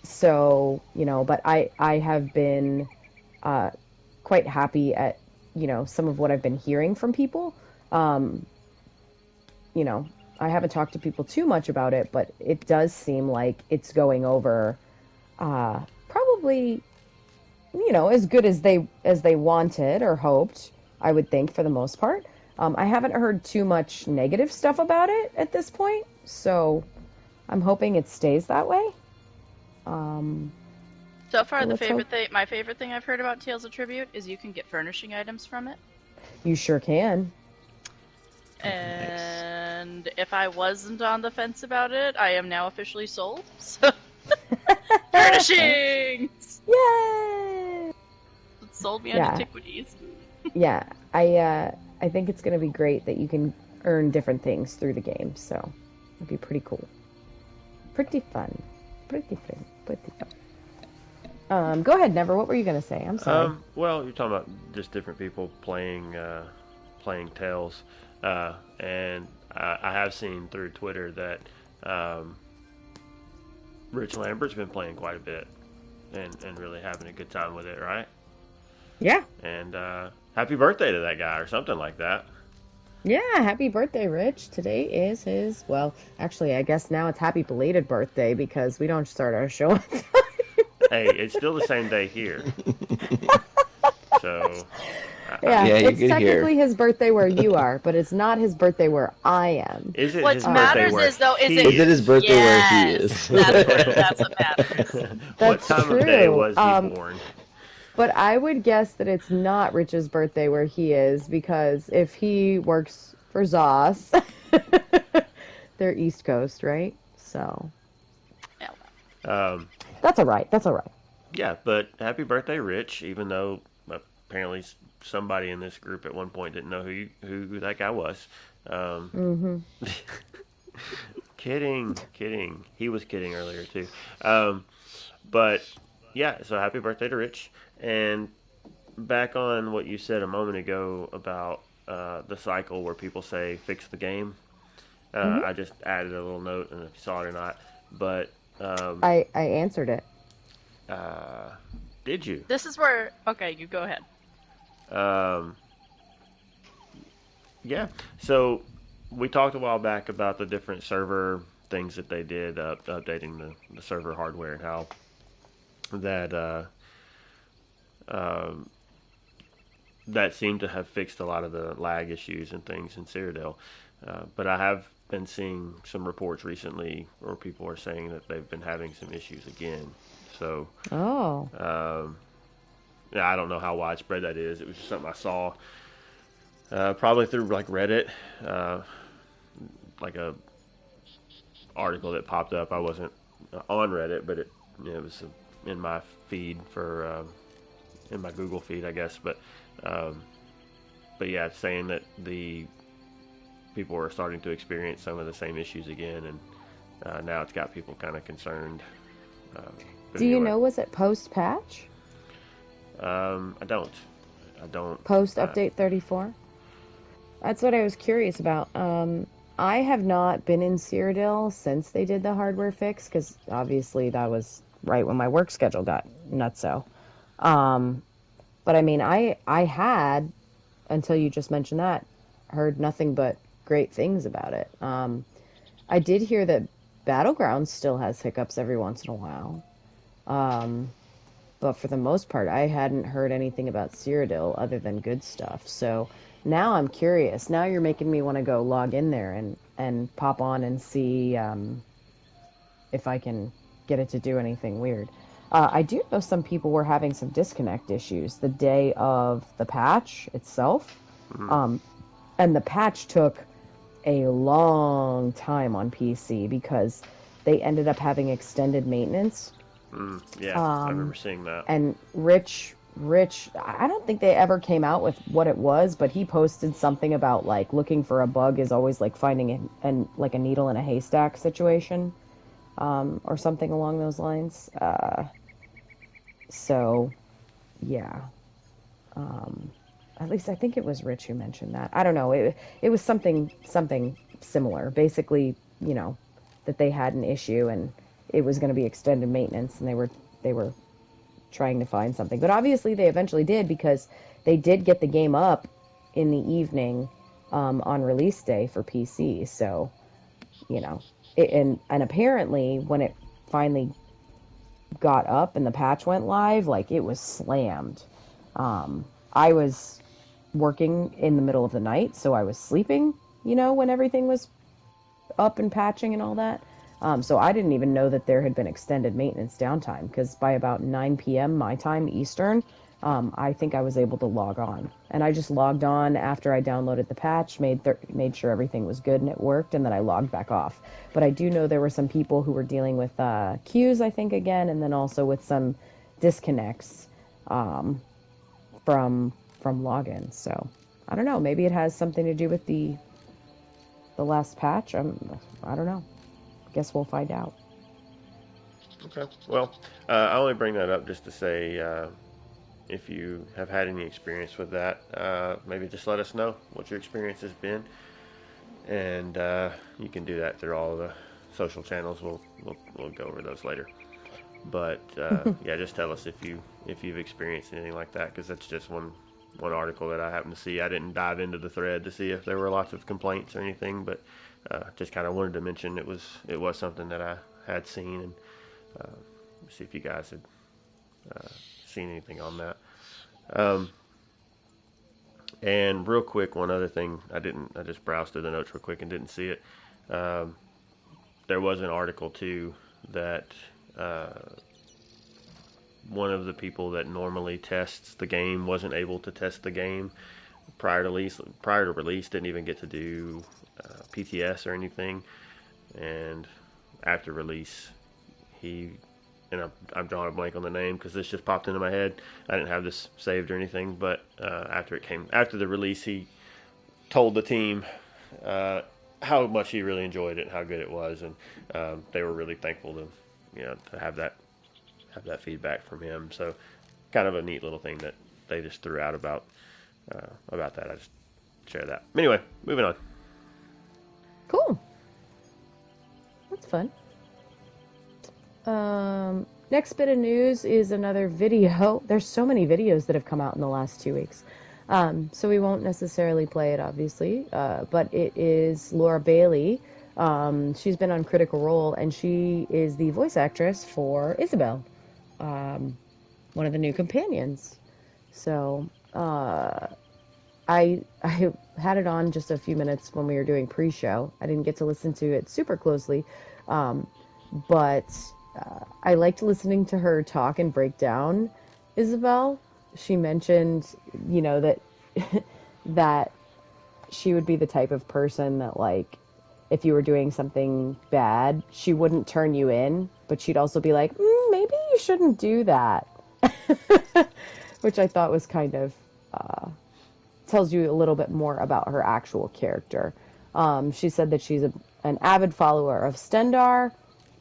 So, but I have been quite happy at, some of what I've been hearing from people. I haven't talked to people too much about it, but it does seem like it's going over probably, as good as they wanted or hoped, I would think, for the most part. I haven't heard too much negative stuff about it at this point, so I'm hoping it stays that way.
So far, my favorite thing I've heard about Tales of Tribute is you can get furnishing items from it.
You sure can.
And if I wasn't on the fence about it, I am now officially sold. So furnishings!
Yay!
It sold me on antiquities.
Yeah, I think it's going to be great that you can earn different things through the game, so it'd be pretty cool. Pretty fun. Go ahead, Never. What were you going to say? I'm sorry.
Well, you're talking about just different people playing Tales, and I have seen through Twitter that Rich Lambert's been playing quite a bit and really having a good time with it, right?
Yeah.
And happy birthday to that guy or something like that.
Yeah, happy birthday, Rich. Today is his, well, actually, I guess now it's happy belated birthday because we don't start our show on time.
Hey, it's still the same day here. So...
it's technically his birthday where you are, but it's not his birthday where I am.
Is it
what
his
matters
birthday
is, though, is
it his birthday where he is?
That's what matters.
That's
what time
true.
of day was he born?
But I would guess that it's not Rich's birthday where he is, because if he works for Zos, they're East Coast, right? So. That's all right.
Yeah, but happy birthday, Rich, even though apparently somebody in this group at one point didn't know who that guy was. Kidding. He was kidding earlier, too. But, yeah, so happy birthday to Rich. And back on what you said a moment ago about the cycle where people say fix the game.
Hmm.
I just added a little note, and if you saw it or not, but
I answered it.
uh, did you?
This is where. Okay, you go ahead.
Um, yeah. So we talked a while back about the different server things that they did, updating the server hardware and how that um, that seemed to have fixed a lot of the lag issues and things in Cyrodiil. But I have been seeing some reports recently where people are saying that they've been having some issues again. So,
Oh.
yeah, I don't know how widespread that is. It was just something I saw, probably through like Reddit, uh, like a article that popped up. I wasn't on Reddit, but it was in my feed for in my Google feed, I guess. Um, but yeah, it's saying that the people are starting to experience some of the same issues again, and now it's got people kind of concerned. Uh, but
Do you
anyway,
know, was it post patch?
I don't. I don't.
Post
Uh,
update 34? That's what I was curious about. I have not been in Cyrodiil since they did the hardware fix, because obviously that was right when my work schedule got nutso. Um, but I mean, I had, until you just mentioned that, heard nothing but great things about it. I did hear that Battlegrounds still has hiccups every once in a while. Um, but for the most part, I hadn't heard anything about Cyrodiil other than good stuff. So now I'm curious. Now you're making me want to go log in there and pop on and see if I can get it to do anything weird. I do know some people were having some disconnect issues the day of the patch itself.
mm,
Um, and the patch took a long time on PC because they ended up having extended maintenance.
yeah, I remember
Um,
seeing that.
and Rich, I don't think they ever came out with what it was, but he posted something about like looking for a bug is always like finding like a needle in a haystack situation, or something along those lines. So yeah, um, at least I think it was Rich who mentioned that. I don't know. It was something similar. Basically, that they had an issue and it was going to be extended maintenance, and they were trying to find something. But obviously, they eventually did because they did get the game up in the evening, on release day for PC. So and apparently when it finally got up and the patch went live, like it was slammed. I was working in the middle of the night, so I was sleeping, when everything was up and patching and all that. So I didn't even know that there had been extended maintenance downtime because by about 9 p.m. my time Eastern, I think I was able to log on. And I just logged on after I downloaded the patch, made sure everything was good and it worked, and then I logged back off. But I do know there were some people who were dealing with queues, I think, again, and then also with some disconnects, um, from login. So I don't know. Maybe it has something to do with the last patch. I don't know. Guess we'll find out.
Okay. Well, I only bring that up just to say if you have had any experience with that, maybe just let us know what your experience has been, and you can do that through all of the social channels. We'll go over those later. But yeah, just tell us if you've experienced anything like that, because that's just one article that I happened to see. I didn't dive into the thread to see if there were lots of complaints or anything, but just kind of wanted to mention it was something that I had seen, and see if you guys had seen anything on that. Um, and real quick, one other thing I just browsed through the notes real quick and didn't see it. Um, there was an article too that one of the people that normally tests the game wasn't able to test the game prior to release, didn't even get to do PTS or anything, and after release he and I'm drawing a blank on the name because this just popped into my head. I didn't have this saved or anything, but after the release, he told the team how much he really enjoyed it and how good it was, and they were really thankful to have that feedback from him. So kind of a neat little thing that they just threw out about that. I just share that. Anyway, moving on.
Cool. That's fun. Next bit of news is another video. There's so many videos that have come out in the last 2 weeks. So we won't necessarily play it, obviously. But it is Laura Bailey. She's been on Critical Role, and she is the voice actress for Isabel, one of the new companions. So I had it on just a few minutes when we were doing pre-show. I didn't get to listen to it super closely, but I liked listening to her talk and break down Isabel. She mentioned, that that she would be the type of person that, like, if you were doing something bad, she wouldn't turn you in, but she'd also be like, maybe you shouldn't do that. Which I thought was kind of, tells you a little bit more about her actual character. She said that she's an avid follower of Stendar,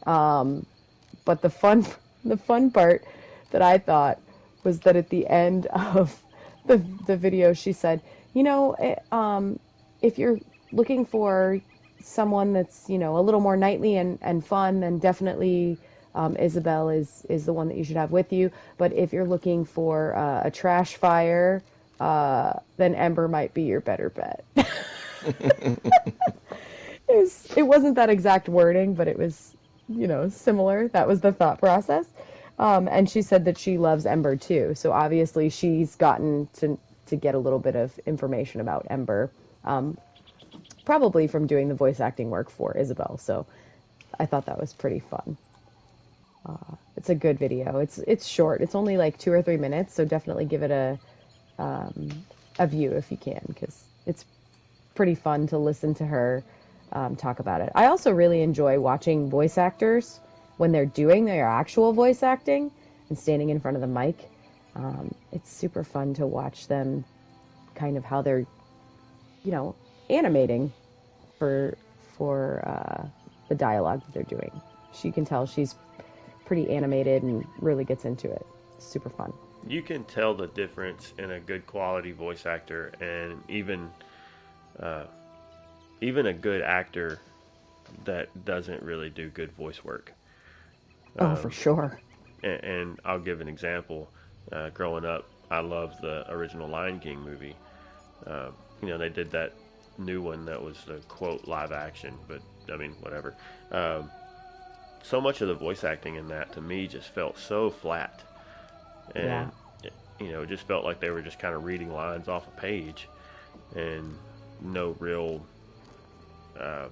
but the fun part that I thought was that at the end of the video, she said, if you're looking for someone that's, a little more knightly and fun, then definitely Isabel is the one that you should have with you. But if you're looking for a trash fire, then Ember might be your better bet. It wasn't that exact wording, but it was, similar. That was the thought process. And she said that she loves Ember too. So obviously she's gotten to get a little bit of information about Ember, probably from doing the voice acting work for Isabel. So I thought that was pretty fun. It's a good video. It's short. It's only like 2 or 3 minutes. So definitely give it a view if you can, because it's pretty fun to listen to her talk about it. I also really enjoy watching voice actors when they're doing their actual voice acting and standing in front of the mic. It's super fun to watch them, kind of how they're, animating for the dialogue that they're doing. You can tell she's pretty animated and really gets into it. It's super fun.
You can tell the difference in a good quality voice actor and even a good actor that doesn't really do good voice work.
For sure.
And I'll give an example. Growing up, I loved the original Lion King movie. They did that new one that was the quote live action, but I mean, whatever. So much of the voice acting in that to me just felt so flat. And, it just felt like they were just kind of reading lines off a page and no real, and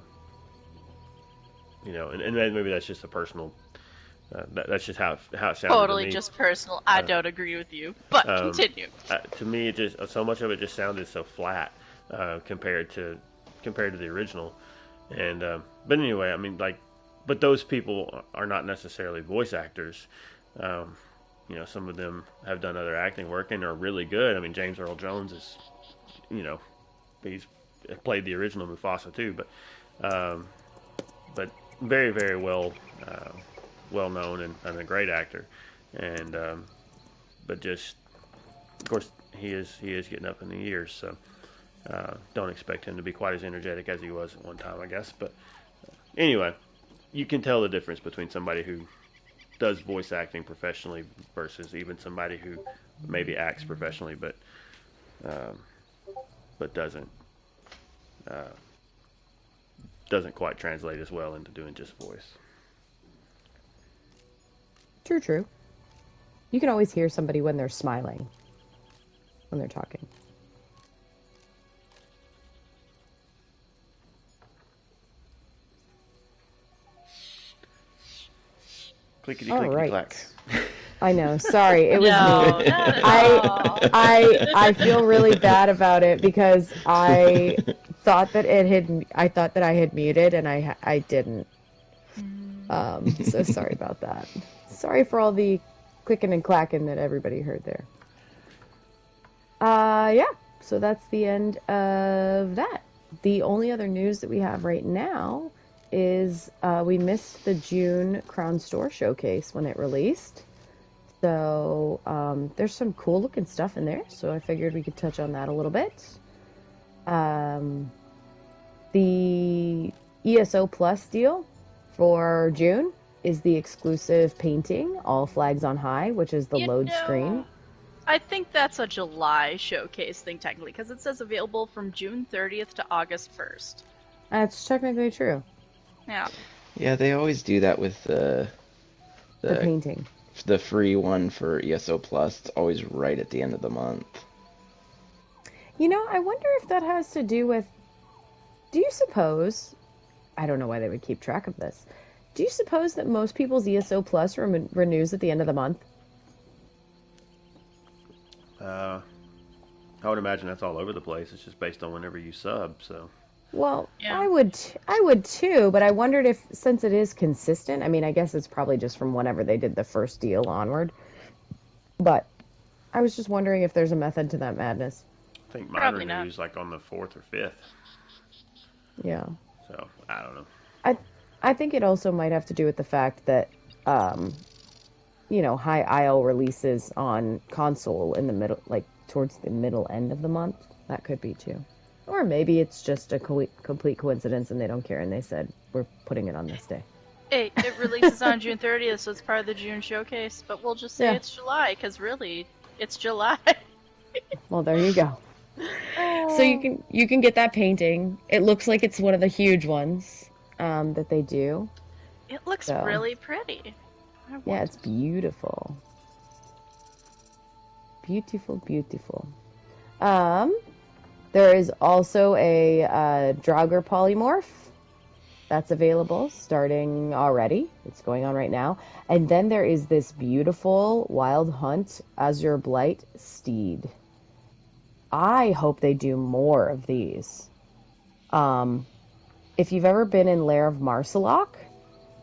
maybe that's just a personal. That's just how it sounds.
Totally
to me.
Just personal. I don't agree with you, but continue.
To me, it just so much of it just sounded so flat compared to the original. And but anyway, I mean, but those people are not necessarily voice actors. Some of them have done other acting work and are really good. I mean, James Earl Jones is, he's played the original Mufasa too, but very, very well known and a great actor, and but just, of course, he is getting up in the years, so don't expect him to be quite as energetic as he was at one time, I guess. But anyway, you can tell the difference between somebody who does voice acting professionally versus even somebody who maybe acts professionally but doesn't quite translate as well into doing just voice.
True. You can always hear somebody when they're smiling, when they're talking.
Clickety clickety clack.
I know. Sorry, it was
No,
me.
not at all.
I feel really bad about it because I thought that I had muted and I didn't. So sorry about that. Sorry for all the clicking and clacking that everybody heard there. So that's the end of that. The only other news that we have right now is we missed the June Crown Store showcase when it released. So there's some cool looking stuff in there, so I figured we could touch on that a little bit. The ESO Plus deal for June is the exclusive painting, All Flags on High, which is the load screen.
I think that's a July showcase thing, technically, because it says available from June 30th to August 1st.
That's technically true.
Yeah.
Yeah, they always do that with the
painting.
The free one for ESO Plus. It's always right at the end of the month.
You know, I wonder if that has to do with... Do you suppose... I don't know why they would keep track of this. Do you suppose that most people's ESO Plus renews at the end of the month?
I would imagine that's all over the place. It's just based on whenever you sub, so...
Well,
yeah.
I would too, but I wondered if, since it is consistent, I mean, I guess it's probably just from whenever they did the first deal onward. But I was just wondering if there's a method to that madness.
I think mine
Probably
renews like on the 4th or 5th.
Yeah.
So, I don't know.
I think it also might have to do with the fact that, High Isle releases on console in the middle, like towards the middle end of the month. That could be too. Or maybe it's just a complete coincidence and they don't care and they said, we're putting it on this day.
Hey, it releases on June 30th, so it's part of the June showcase, but we'll just say it's July, because really, it's July.
Well, there you go. So you can get that painting. It looks like it's one of the huge ones that they do.
It looks really pretty.
Yeah, it's beautiful. Beautiful, beautiful. There is also a Draugr polymorph that's available starting already. It's going on right now. And then there is this beautiful Wild Hunt Azure Blight steed. I hope they do more of these. If you've ever been in Lair of Marsalok,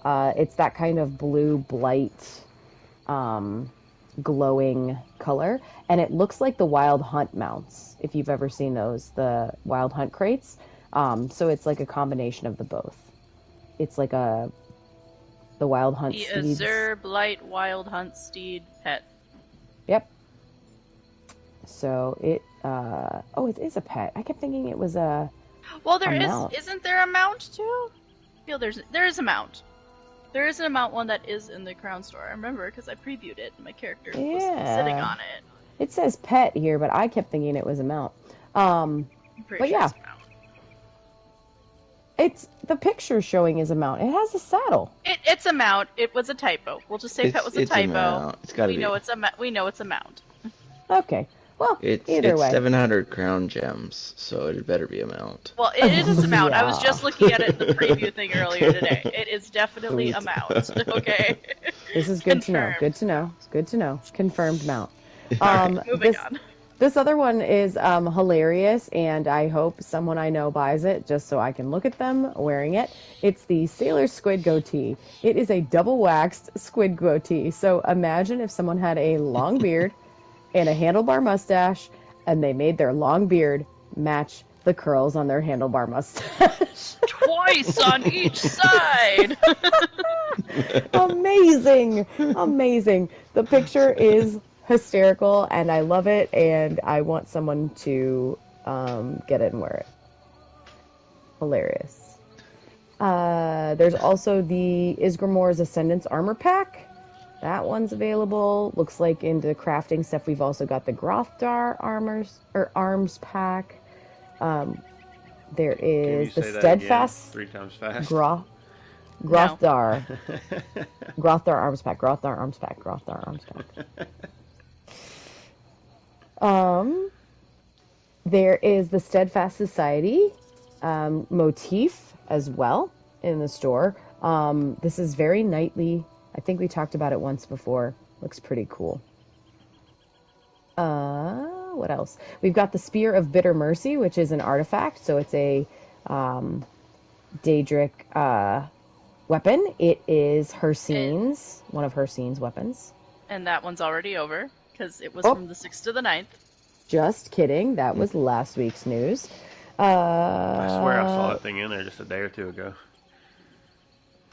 it's that kind of blue blight glowing color, and it looks like the Wild Hunt mounts, if you've ever seen those, the Wild Hunt crates. So it's like a combination of the both. It's like the Wild Hunt
the
steeds.
Azure Blight Wild Hunt Steed pet.
Yep. So it it is a pet. I kept thinking it was a mount.
Isn't there a mount too? I feel there is a mount. There is an mount one that is in the Crown Store. I remember because I previewed it and my character was sitting on it.
It says pet here, but I kept thinking it was a mount.
I'm pretty sure it's a mount.
It's the picture showing is a mount. It has a saddle.
It's a mount. It was a typo. We'll just say pet was a typo.
Mount. It's gotta be.
We know it's a mount.
Okay. Well, either way.
It's 700 crown gems, so it better be a mount.
Well, it is a mount. I was just looking at it in the preview thing earlier today. It is definitely a mount. Okay.
This is good to know. Good to know. It's good to know. Confirmed mount.
Moving on.
This other one is hilarious, and I hope someone I know buys it just so I can look at them wearing it. It's the Sailor Squid Goatee. It is a double-waxed squid goatee. So imagine if someone had a long beard and a handlebar mustache, and they made their long beard match the curls on their handlebar mustache.
Twice on each side!
Amazing! Amazing. The picture is hysterical, and I love it, and I want someone to get it and wear it. Hilarious. There's also the Isgrimor's Ascendance Armor Pack. That one's available. Looks like in the crafting stuff, we've also got the Grothdar arms pack. There is the Steadfast.
3 times fast.
Grothdar. Grothdar arms pack. Grothdar arms pack. Grothdar arms pack. There is the Steadfast Society motif as well in the store. This is very knightly. I think we talked about it once before. Looks pretty cool. What else? We've got the Spear of Bitter Mercy, which is an artifact. So it's a Daedric weapon. It is Hircine's, one of Hircine's weapons.
And that one's already over, because it was from the 6th to the 9th.
Just kidding. That was last week's news.
I swear I saw that thing in there just a day or two ago.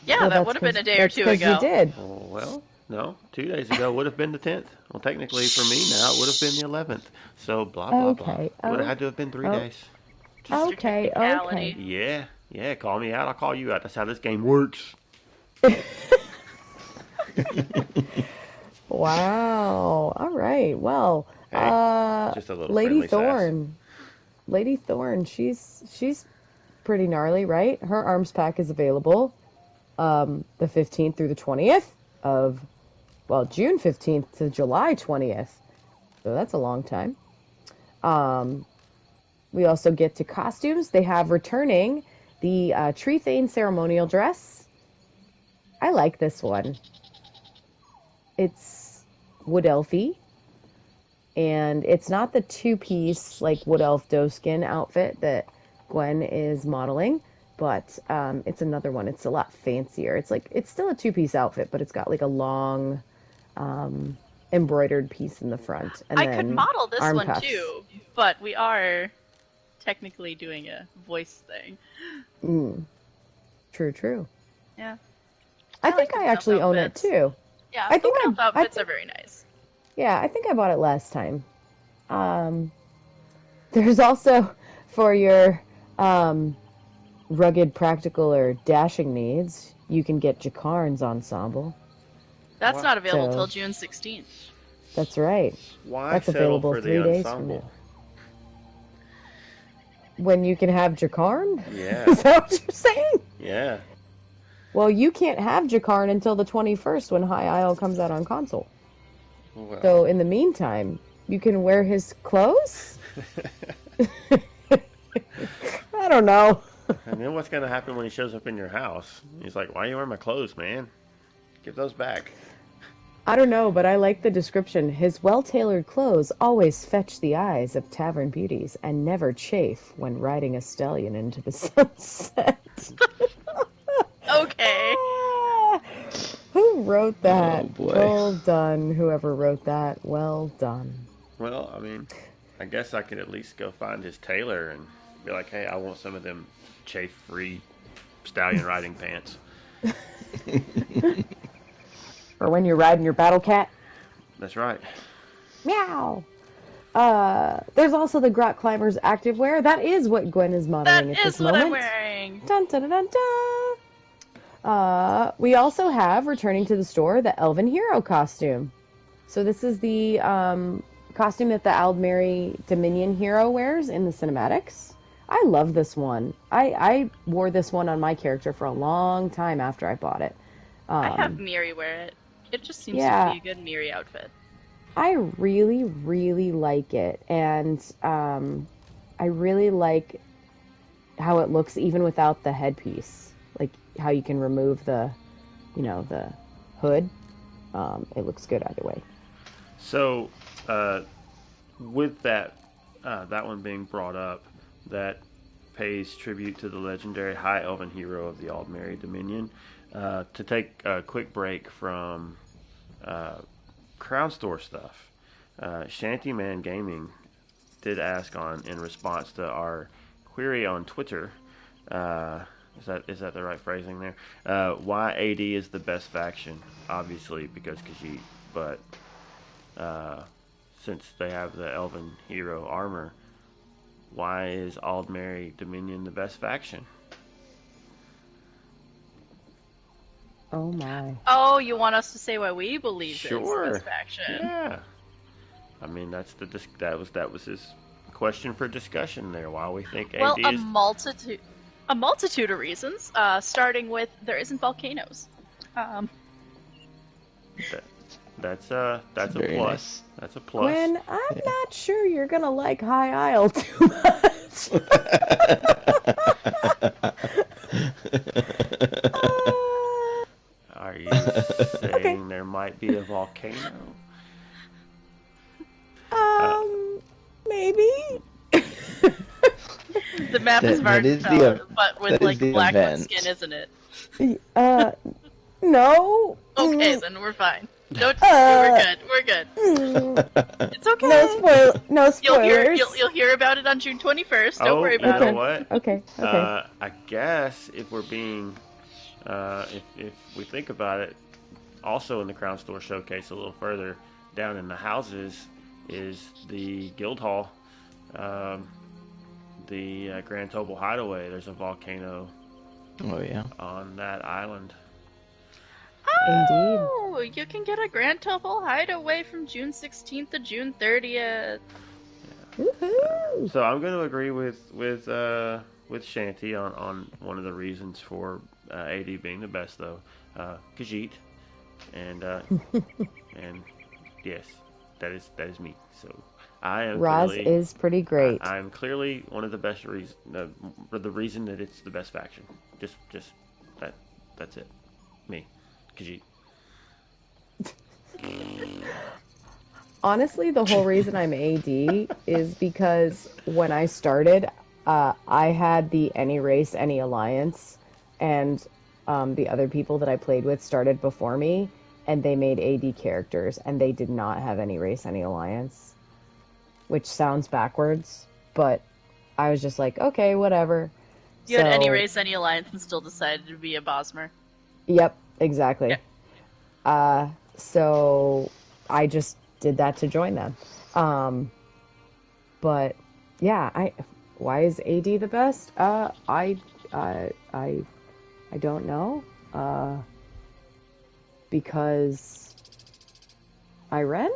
Yeah, that would have been a day or two ago.
You did.
Oh, well. No, 2 days ago would have been the 10th. Well, technically for me now it would have been the 11th. So blah blah blah.
Okay.
Would have had to have been 3 days.
Mr.
Okay.
Technicality.
Yeah. Call me out. I'll call you out. That's how this game works.
Wow. All right. Well,
Hey, just a little
Lady
friendly sass.
Thorn. Lady Thorn, she's pretty gnarly, right? Her arms pack is available the 15th through the 20th of, well, June 15th to July 20th. So that's a long time. We also get to costumes. They have returning the Tree Thane ceremonial dress. I like this one. It's wood elfy. And it's not the two-piece, like, wood elf doeskin outfit that Gwen is modeling, but it's another one. It's a lot fancier. It's still a two-piece outfit, but it's got, like, a long embroidered piece in the front. And
I
then
could model this
arm
one
cuffs.
too, but we are technically doing a voice thing.
True.
Yeah.
I
like
think I
the
actually own it,
outfits.
too.
Yeah,
I think
folk elf
I
outfits
think-
are very nice.
Yeah, I think I bought it last time. There's also, for your rugged, practical, or dashing needs, you can get Jakarn's ensemble.
That's
Wow.
not available
So-
till June 16th.
That's right.
Why
That's
settle
available
for
3
the
days from
ensemble?
now. When you can have Jakarn?
Yeah.
Is that what you're saying?
Yeah.
Well, you can't have Jakarn until the 21st when High Isle comes out on console.
Well,
So in the meantime, you can wear his clothes? I don't know.
and then what's going to happen when he shows up in your house? He's like, why are you wearing my clothes, man? Give those back.
I don't know, but I like the description. His well-tailored clothes always fetch the eyes of tavern beauties and never chafe when riding a stallion into the sunset.
Okay.
Ah, who wrote that?
Oh, boy.
Well done, whoever wrote that. Well done.
Well, I mean, I guess I could at least go find his tailor and be like, hey, I want some of them chafe-free stallion riding pants.
Or when you're riding your battle cat.
That's right.
Meow. There's also the Grot Climbers activewear. That is what Gwen is
That
modeling at
is
this
what
moment.
I'm wearing.
Dun, dun, dun, dun, dun. We also have, returning to the store, the Elven Hero costume. So this is the costume that the Aldmeri Dominion hero wears in the cinematics. I love this one. I wore this one on my character for a long time after I bought it.
I have Miri wear it. It just seems
yeah.
to be a good Miri outfit.
I really, really like it, and I really like how it looks even without the headpiece. Like how you can remove the hood. It looks good either way.
So, with that one being brought up, that pays tribute to the legendary High Elven hero of the Aldmeri Dominion. To take a quick break from Crown Store stuff, Shantyman Gaming did ask in response to our query on Twitter. Is that the right phrasing there? Why AD is the best faction? Obviously because Khajiit, but since they have the Elven hero armor, why is Aldmeri Dominion the best faction?
Oh my!
Oh, you want us to say why we believe
Sure.
it's this faction?
Yeah. I mean, that was his question for discussion there. Why we think AD
Well,
is
a multitude of reasons. Starting with there isn't volcanoes.
that's a
Very
plus.
nice.
That's a plus.
Gwen, I'm not sure you're gonna like High Isle too much.
Are you saying there might be a volcano?
Maybe.
The map is
That is the
varnish, but with
that is
like
the
black
event.
skin, isn't it?
No.
Okay, then we're fine. Don't. We're good. We're good. It's okay.
No
You'll
spoilers.
hear about it on June 21st. Don't worry about
you
it.
know what?
Okay.
I guess if we're being, if we think about it, also in the Crown Store showcase a little further down in the houses is the Guild Hall, the Grand Tobal Hideaway. There's a volcano
Oh yeah.
on that island.
Oh, you can get a Grand Tobal Hideaway from June 16th to June 30th.
Woohoo!
So I'm going to agree with Shanty on one of the reasons for AD being the best, though. Khajiit, and and yes, that is me. So I am.
Raz
clearly,
is pretty great.
I'm clearly one of the best reasons. The reason that it's the best faction. Just that's it. Me, Khajiit.
Honestly, the whole reason I'm AD is because when I started, I had the Any Race, Any Alliance, and the other people that I played with started before me, and they made AD characters, and they did not have Any Race, Any Alliance, which sounds backwards, but I was just like, okay, whatever.
You had Any Race, Any Alliance, and still decided to be a Bosmer.
Yep, exactly.
Yeah.
So I just did that to join them. But yeah, why is AD the best? I don't know. Because Ren?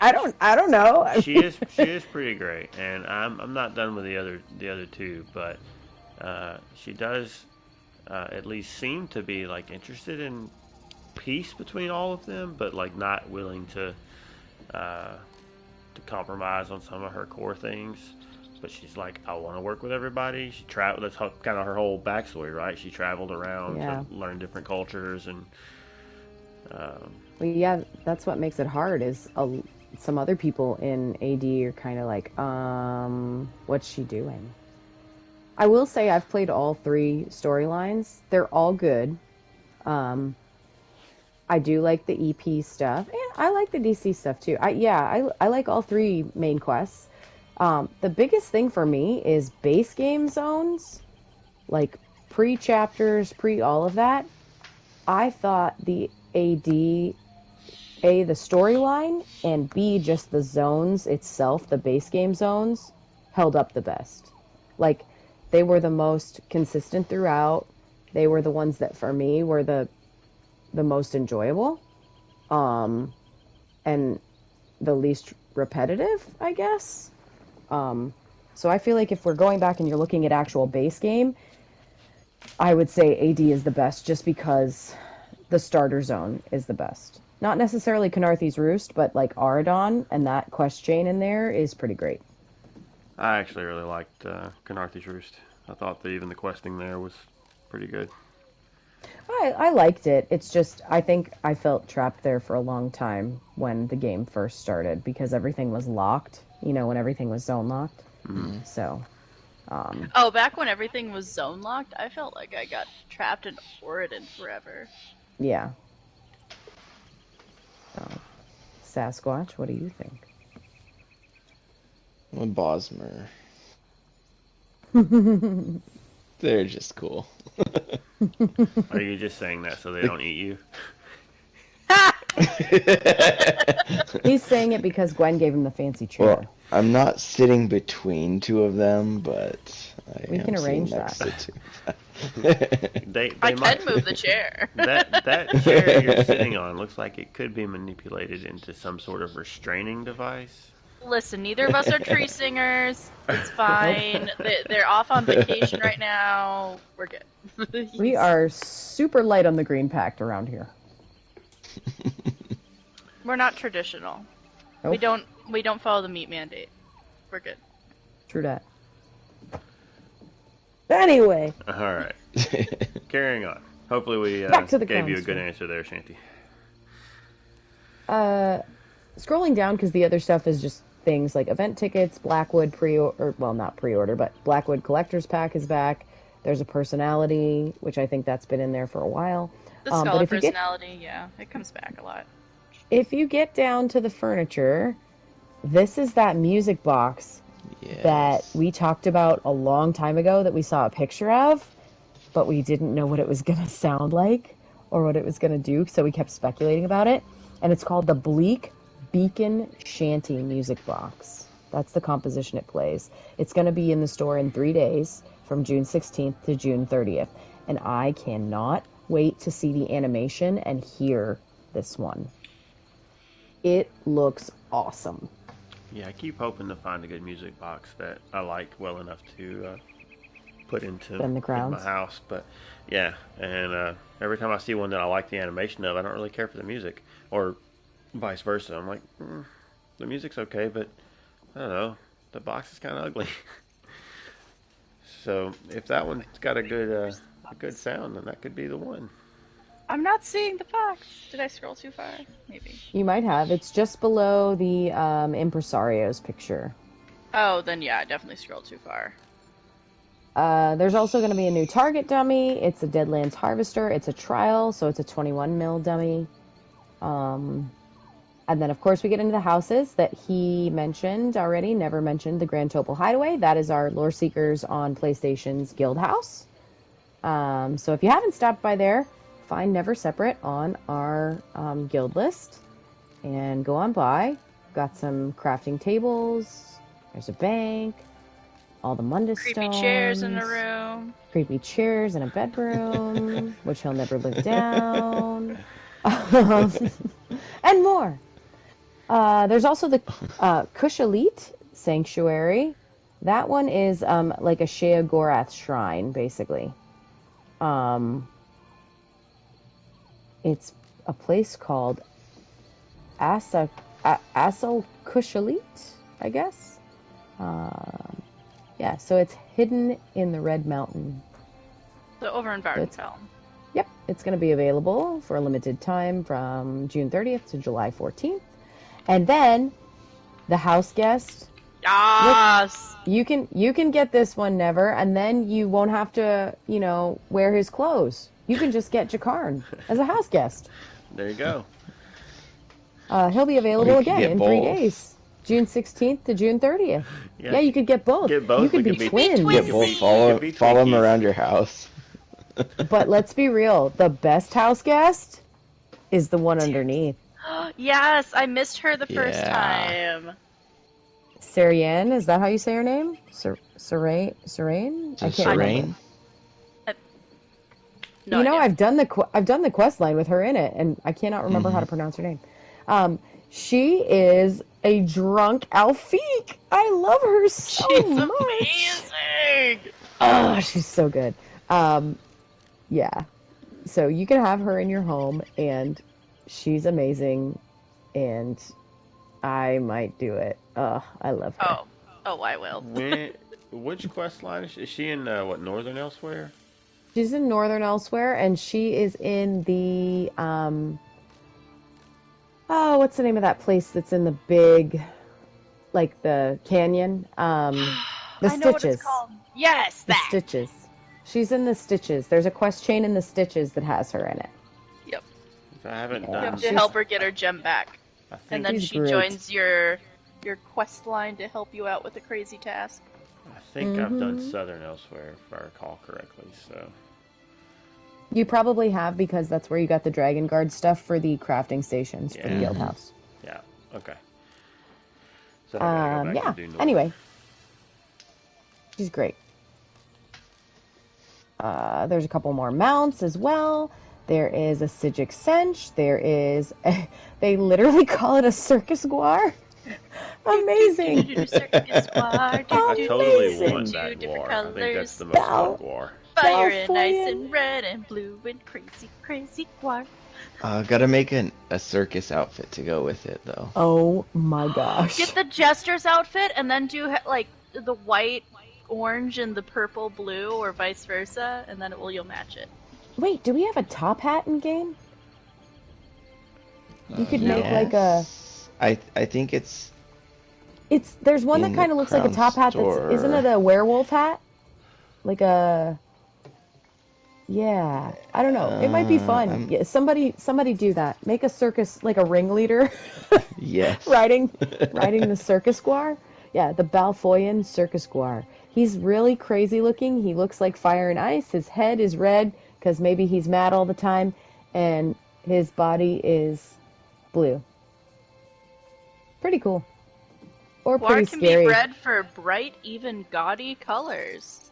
I don't know.
She is pretty great, and I'm not done with the other two, but she does at least seem to be like interested in peace between all of them, but like not willing to compromise on some of her core things. But she's like, I want to work with everybody. She traveled. That's kind of her whole backstory, right? She traveled around to learn different cultures, and
well, yeah, that's what makes it hard. Is some other people in AD are kind of like, what's she doing? I will say I've played all 3 storylines. They're all good. I do like the EP stuff, and I like the DC stuff too. I like all 3 main quests. The biggest thing for me is base game zones, like pre-chapters, pre-all of that. I thought the AD, A, the storyline, and B, just the zones itself, the base game zones, held up the best. Like, they were the most consistent throughout. They were the ones that, for me, were the most enjoyable, and the least repetitive, I guess. So I feel like if we're going back and you're looking at actual base game, I would say AD is the best just because the starter zone is the best. Not necessarily Canarthy's Roost, but like Aradon and that quest chain in there is pretty great.
I actually really liked Canarthy's Roost. I thought that even the questing there was pretty good.
I liked it. It's just, I think I felt trapped there for a long time when the game first started because everything was locked, when everything was zone locked.
Mm-hmm.
So,
back when everything was zone locked, I felt like I got trapped in Oregon forever.
Yeah. Sasquatch, what do you think?
Well, Bosmer. They're just cool.
Are you just saying that so they don't eat you?
He's saying it because Gwen gave him the fancy chair.
Well, I'm not sitting between 2 of them, but
we can arrange that.
I can move the chair.
That chair you're sitting on looks like it could be manipulated into some sort of restraining device.
Listen, neither of us are tree singers. It's fine. They're off on vacation right now. We're good.
We are super light on the green pact around here.
We're not traditional.
Nope.
We don't follow the meat mandate. We're good.
True that. Anyway.
All right. Carrying on. Hopefully we gave you a good answer there, Shanty.
Scrolling down because the other stuff is just things like event tickets, Blackwood not pre-order, but Blackwood Collector's Pack is back. There's a personality, which I think that's been in there for a while.
The Scholar personality, it comes back a lot.
If you get down to the furniture, this is that music box that we talked about a long time ago that we saw a picture of, but we didn't know what it was going to sound like. or what it was going to do, so we kept speculating about it. And it's called the Bleak Beacon Shanty Music Box. That's the composition it plays. It's going to be in the store in 3 days, from June 16th to June 30th. And I cannot wait to see the animation and hear this one. It looks awesome.
Yeah, I keep hoping to find a good music box that I like well enough to put into my house. But yeah, and every time I see one that I like the animation of, I don't really care for the music, or vice versa. I'm like, the music's okay, but I don't know, the box is kind of ugly. So if that one's got a good sound, then that could be the one.
I'm not seeing the box. Did I scroll too far? Maybe.
You might have. It's just below the impresario's picture.
Oh, then yeah, I definitely scrolled too far.
There's also going to be a new target dummy. It's a Deadlands Harvester. It's a trial, so it's a 21 mil dummy. And then, of course, we get into the houses that he mentioned already. Never mentioned the Grand Topol Hideaway. That is our Lore Seekers on PlayStation's Guild House. So if you haven't stopped by there, find Never Separate on our guild list and go on by. Got some crafting tables. There's a bank. All the Mundus
Creepy
stones.
chairs in a room.
Creepy chairs in a bedroom, which he'll never live down. And more. There's also the Kushalit Sanctuary. That one is like a Shea Gorath shrine, basically. It's a place called Kushalit, I guess. Yeah, so it's hidden in the Red Mountain.
So over in Vardenfell.
Yep, it's going to be available for a limited time from June 30th to July 14th. And then the house guest.
Yes!
Look, you can get this one, Never, and then you won't have to, wear his clothes. You can just get Jakarn as a house guest.
There you go.
He'll be available again in 3 days. June 16th to June 30th. Yeah, you could get both.
Get both.
You could be twins.
Get both. Follow him around your house.
But let's be real. The best house guest is the one underneath.
Yes, I missed her the first time.
Sarianne, is that how you say her name? Serene? I can't remember.
No idea.
I've done the quest line with her in it, and I cannot remember how to pronounce her name. She is a drunk Alfique. I love her so much.
She's amazing.
Oh, she's so good. Yeah. So you can have her in your home, and she's amazing, and I might do it. I love her.
Oh, I will.
Which quest line is she in? Northern Elsewhere?
She's in Northern Elsewhere, and she is in the what's the name of that place that's in the big, like the canyon? The
I
Stitches.
know what it's called. Yes,
the Stitches. She's in the Stitches. There's a quest chain in the Stitches that has her in it.
Yep.
I haven't
You
done.
have to help her get her gem back, and then she
great.
joins your quest line to help you out with a crazy task.
I think I've done Southern Elsewhere, if I recall correctly. So.
You probably have, because that's where you got the Dragon Guard stuff for the crafting stations for the Guild House.
Yeah. Okay. So I gotta go back to do North.
Anyway, she's great. There's a couple more mounts as well. There is a Sijic Sench. There is they literally call it a circus guar. Amazing.
I totally want that guar. I think that's the most fun guar.
Fire and ice and red and blue and crazy, crazy guar.
Gotta make a circus outfit to go with it, though.
Oh my gosh.
Get the Jester's outfit and then do like the white, orange, and the purple, blue, or vice versa, and then you'll match it.
Wait, do we have a top hat in game? You could make like a...
I think it's
there's one that kind of looks like a top hat that's... Isn't it a werewolf hat? Like a... Yeah, I don't know. It might be fun. Yeah, somebody do that. Make a circus, like a ringleader.
Yes.
riding the circus guar. Yeah, the Balfoyan circus guar. He's really crazy looking. He looks like fire and ice. His head is red because maybe he's mad all the time. and his body is blue. Pretty cool. Or
Guar
pretty
can
scary.
be bred for bright, even gaudy colors.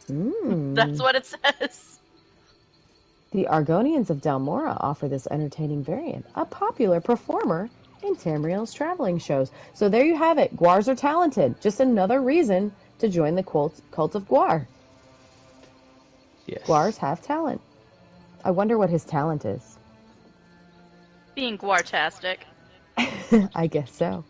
That's what it says.
The Argonians of Dalmora offer this entertaining variant, a popular performer in Tamriel's traveling shows. So there you have it. Guars are talented. Just another reason to join the cult of Guar.
Yes.
Guars have talent. I wonder what his talent is.
Being Guartastic.
I guess so.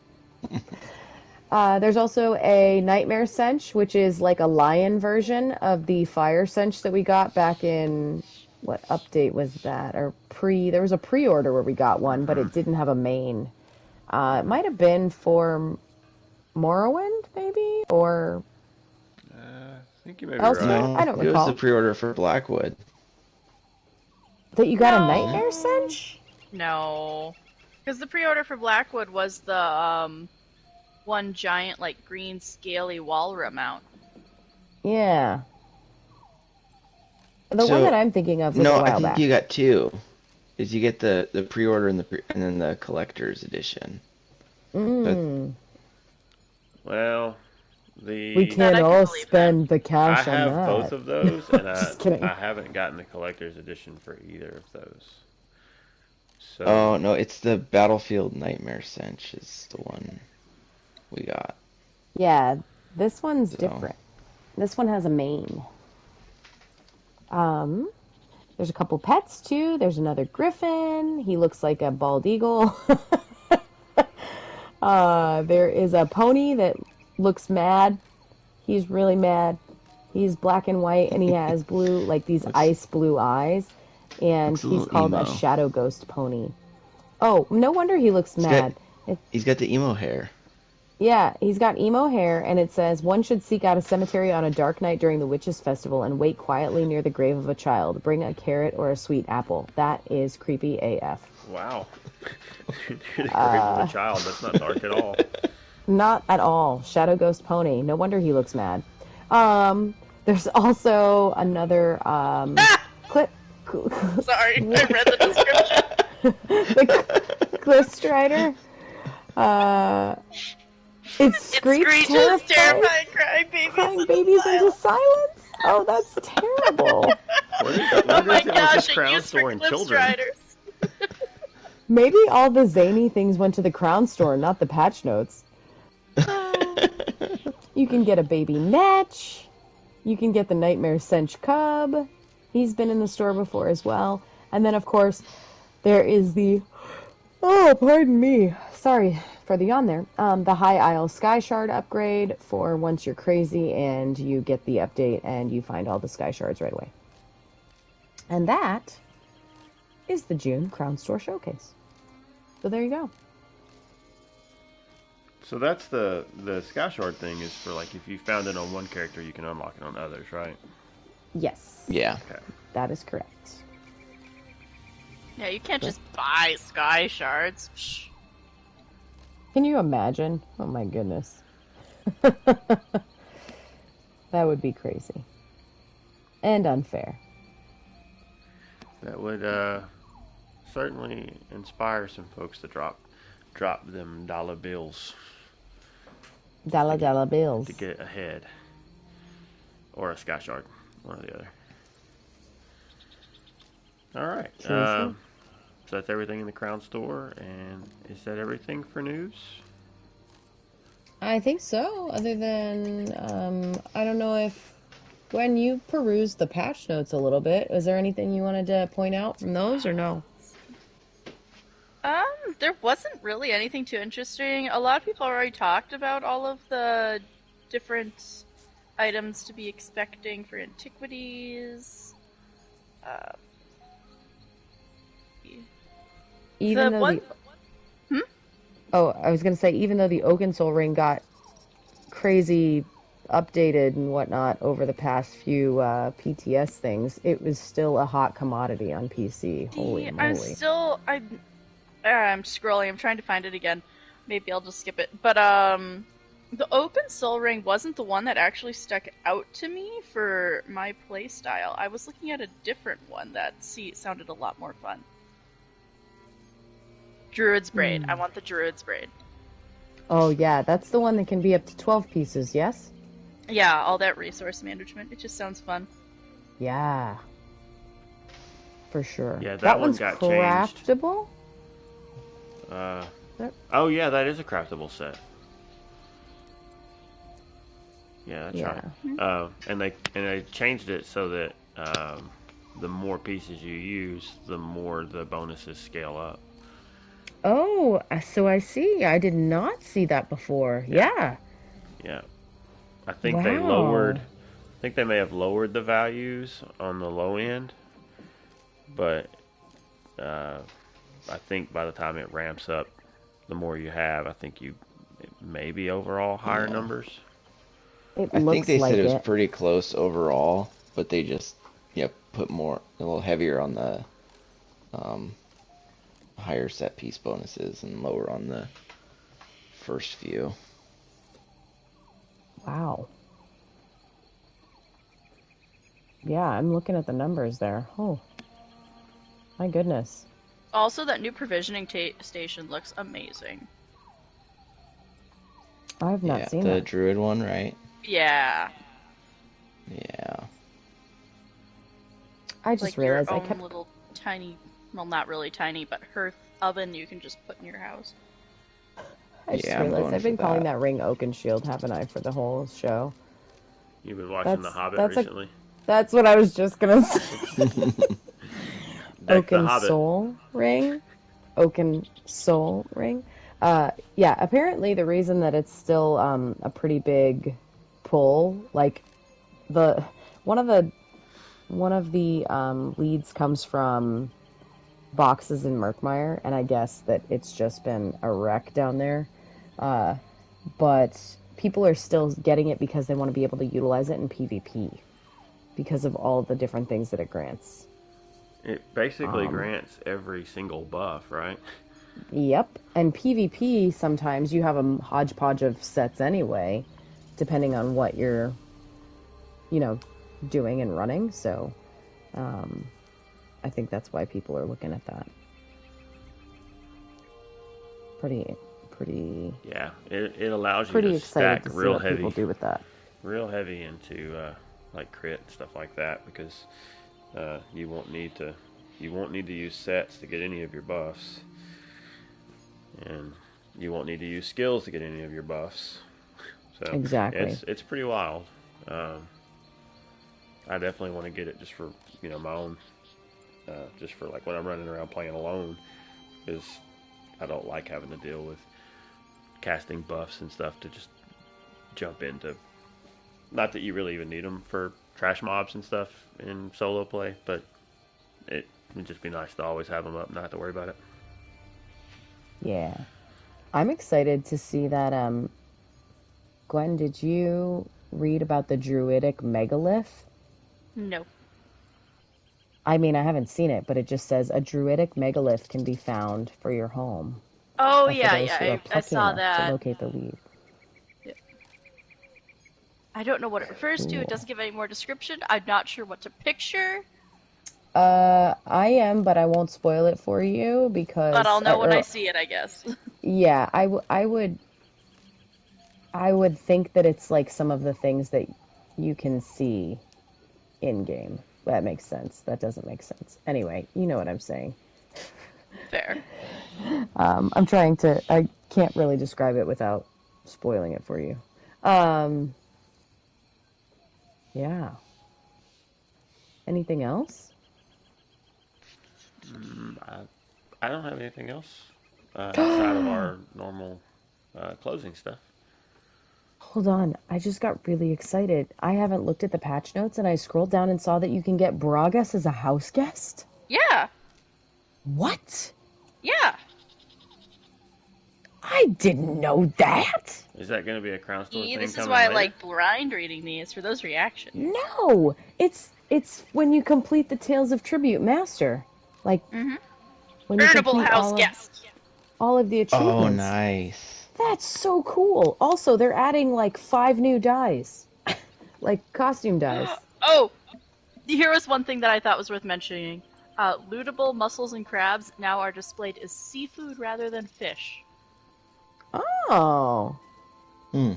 There's also a Nightmare Sench, which is like a lion version of the Fire Sench that we got back in... What update was that? There was a pre-order where we got one, but it didn't have a main. It might have been for Morrowind, maybe? Or...
I think you may be
elsewhere?
right.
No,
I don't
it
recall.
was the pre-order for Blackwood.
That you got
No.
a Nightmare Sench?
No. Because the pre-order for Blackwood was the, one giant, like, green, scaly Walra mount.
Yeah. The
So,
one that I'm thinking of was a
No,
while
I think
back.
you got two. Is you get the pre-order and then the collector's edition.
Well,
We
the
can't
I can
all
believe
spend the
I
cash on
have
that.
both of those, and
Just kidding.
I haven't gotten the collector's edition for either of those. So
Oh no, it's the Battlefield Nightmare Sench is the one we got.
Yeah, this one's
So.
different. This one has a mane. There's a couple pets too. There's another griffin. He looks like a bald eagle. There is a pony that looks mad. He's really mad. He's black and white, and he has blue, like these ice blue eyes. And
Looks a
he's
little
called a
emo.
shadow ghost pony. Oh, no wonder he looks mad.
He's got the emo hair.
Yeah, he's got emo hair, and it says, one should seek out a cemetery on a dark night during the witches' festival and wait quietly near the grave of a child. Bring a carrot or a sweet apple. That is creepy AF.
wow, you're the grave of a child. That's not dark at all.
Not at all. Shadow Ghost Pony. No wonder he looks mad. There's also another clip.
Sorry, I read the description.
The Cliff Strider. It screeches
terrifying crying
crying
babies.
babies into silence. Oh, that's terrible.
Oh my
Where does
gosh,
this
it
crown
used
store
for
and
Cliff
children?
Striders.
Maybe all the zany things went to the Crown Store, not the patch notes. You can get a baby Netch. You can get the Nightmare Sench Cub. He's been in the store before as well. And then, of course, there is the... Oh, pardon me. Sorry for the yawn there. The High Isle Sky Shard upgrade for once you're crazy and you get the update and you find all the Sky Shards right away. And that is the June Crown Store Showcase. So there you go.
So that's the Sky Shard thing is for like if you found it on one character, you can unlock it on others, right?
Yes.
Yeah.
Okay.
That is correct.
Yeah, you can't just buy Sky Shards. Psh.
Can you imagine? Oh my goodness. That would be crazy. And unfair.
That would certainly inspire some folks to drop them dollar bills
Dollar bills.
to get ahead, or a Sky Shard, one or the other. All right.
Seriously?
So that's everything in the Crown Store, and is that everything for news?
I think so, other than, I don't know if, when you perused the patch notes a little bit, was there anything you wanted to point out from those, or no?
There wasn't really anything too interesting. A lot of people already talked about all of the different items to be expecting for antiquities.
Even
The
though
one...
Oh, I was going to say, even though the Oakensoul ring got crazy updated and whatnot over the past few PTS things, it was still a hot commodity on PC. Holy moly.
I'm scrolling. I'm trying to find it again. Maybe I'll just skip it. But The open soul ring wasn't the one that actually stuck out to me for my playstyle. I was looking at a different one that sounded a lot more fun. Druid's Braid. I want the Druid's Braid.
Oh yeah, that's the one that can be up to 12 pieces, yes?
Yeah, all that resource management. It just sounds fun.
Yeah. For sure.
Yeah, that one
one's
got changed.
craftable?
Oh yeah, that is a craftable set. Yeah, that's right. And they changed it so that the more pieces you use, the more the bonuses scale up.
Oh, so I see. I did not see that before. Yeah.
Yeah. I think they lowered. I think they may have lowered the values on the low end, but I think by the time it ramps up, the more you have, I think you maybe overall higher numbers.
I
think they said it was pretty close overall, but they just put a little heavier on the higher set piece bonuses and lower on the first few.
Wow. Yeah, I'm looking at the numbers there. Oh, my goodness.
Also, that new provisioning station looks amazing.
I've not seen
the
that.
druid one, right?
Yeah.
Yeah.
I just realized
your
I kept
little tiny, well, not really tiny, but hearth oven you can just put in your house.
I just realized I've been calling that ring Oaken Shield, haven't I, for the whole show?
You've been watching The Hobbit recently?
That's what I was just gonna say. Oaken Soul Ring? Oaken Soul Ring? Yeah, apparently the reason that it's still a pretty big pull, like one of the leads comes from boxes in Murkmire, and I guess that it's just been a wreck down there. But people are still getting it because they want to be able to utilize it in PvP because of all the different things that it grants.
It basically grants every single buff, right?
Yep. And PvP, sometimes you have a hodgepodge of sets anyway, depending on what you're, doing and running. So, I think that's why people are looking at that. Pretty.
Yeah, it allows you
pretty
to
excited
stack
to see
real
what
heavy.
People do with that.
Real heavy into like crit and stuff like that, because you won't need to use sets to get any of your buffs, and you won't need to use skills to get any of your buffs. So
exactly,
it's pretty wild. I definitely want to get it just for my own, just for like when I'm running around playing alone, because I don't like having to deal with casting buffs and stuff to just jump into. Not that you really even need them for trash mobs and stuff in solo play, but it would just be nice to always have them up, not have to worry about it.
Yeah. I'm excited to see that, Gwen, did you read about the druidic megalith?
No.
I mean, I haven't seen it, but it just says a druidic megalith can be found for your home.
Oh, yeah, I saw that.
To locate the lead.
I don't know what it refers to. It doesn't give any more description. I'm not sure what to picture.
I am, but I won't spoil it for you because.
But I'll know when I see it, I guess.
Yeah, I would think that it's like some of the things that you can see in game. That makes sense. That doesn't make sense. Anyway, you know what I'm saying.
Fair.
I can't really describe it without spoiling it for you. Yeah. Anything else?
I don't have anything else outside of our normal closing stuff.
Hold on. I just got really excited. I haven't looked at the patch notes, and I scrolled down and saw that you can get Bragas as a house guest?
Yeah.
What?
Yeah.
I didn't know that.
Is that going to be a Crown Store thing?
This is why I like blind reading these, for those reactions.
No. It's when you complete the Tales of Tribute Master. Like, when you
Earnable
complete
house guest.
all of the achievements.
Oh, nice.
That's so cool. Also, they're adding like 5 new dyes. Like costume dyes.
Oh! Here was one thing that I thought was worth mentioning. Lootable mussels and crabs now are displayed as seafood rather than fish.
Oh.
Hmm.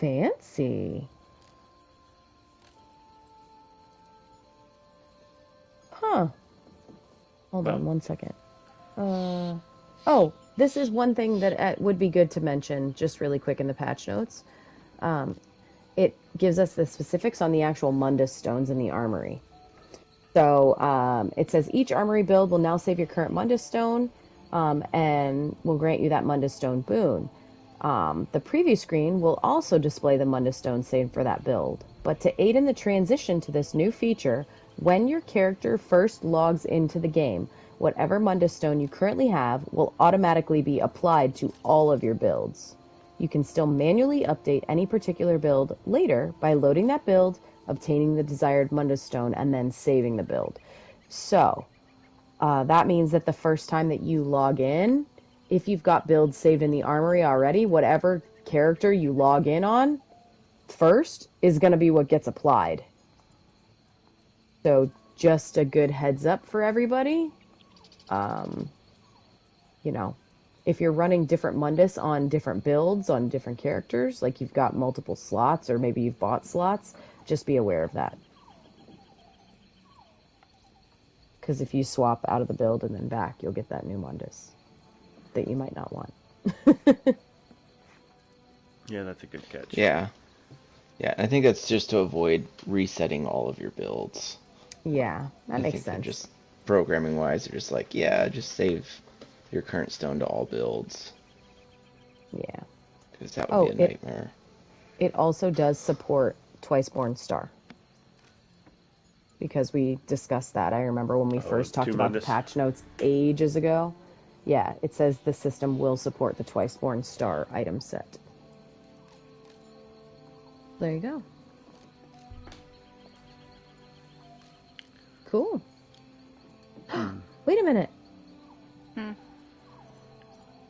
Fancy. Huh. Hold on 1 second. Oh, this is one thing that would be good to mention just really quick in the patch notes. It gives us the specifics on the actual Mundus stones in the armory. So it says each armory build will now save your current Mundus stone and will grant you that Mundus stone boon. The preview screen will also display the Mundus stone saved for that build. But to aid in the transition to this new feature, when your character first logs into the game, whatever Mundus stone you currently have will automatically be applied to all of your builds. You can still manually update any particular build later by loading that build, obtaining the desired Mundus stone, and then saving the build. So, that means that the first time that you log in, if you've got builds saved in the armory already, whatever character you log in on first is going to be what gets applied. So, just a good heads up for everybody. You know, if you're running different Mundus on different builds, on different characters, like you've got multiple slots, or maybe you've bought slots, just be aware of that. Because if you swap out of the build and then back, you'll get that new Mundus that you might not want.
Yeah, that's a good catch.
Yeah. Yeah, I think that's just to avoid resetting all of your builds.
Yeah, that makes sense.
Just programming-wise, they're just like, yeah, just save your current stone to all builds.
Yeah.
Because that would be a nightmare.
It also does support Twiceborn Star. Because we discussed that. I remember when we first talked about the patch notes ages ago. Yeah, it says the system will support the Twiceborn Star item set. There you go. Cool. Wait a minute.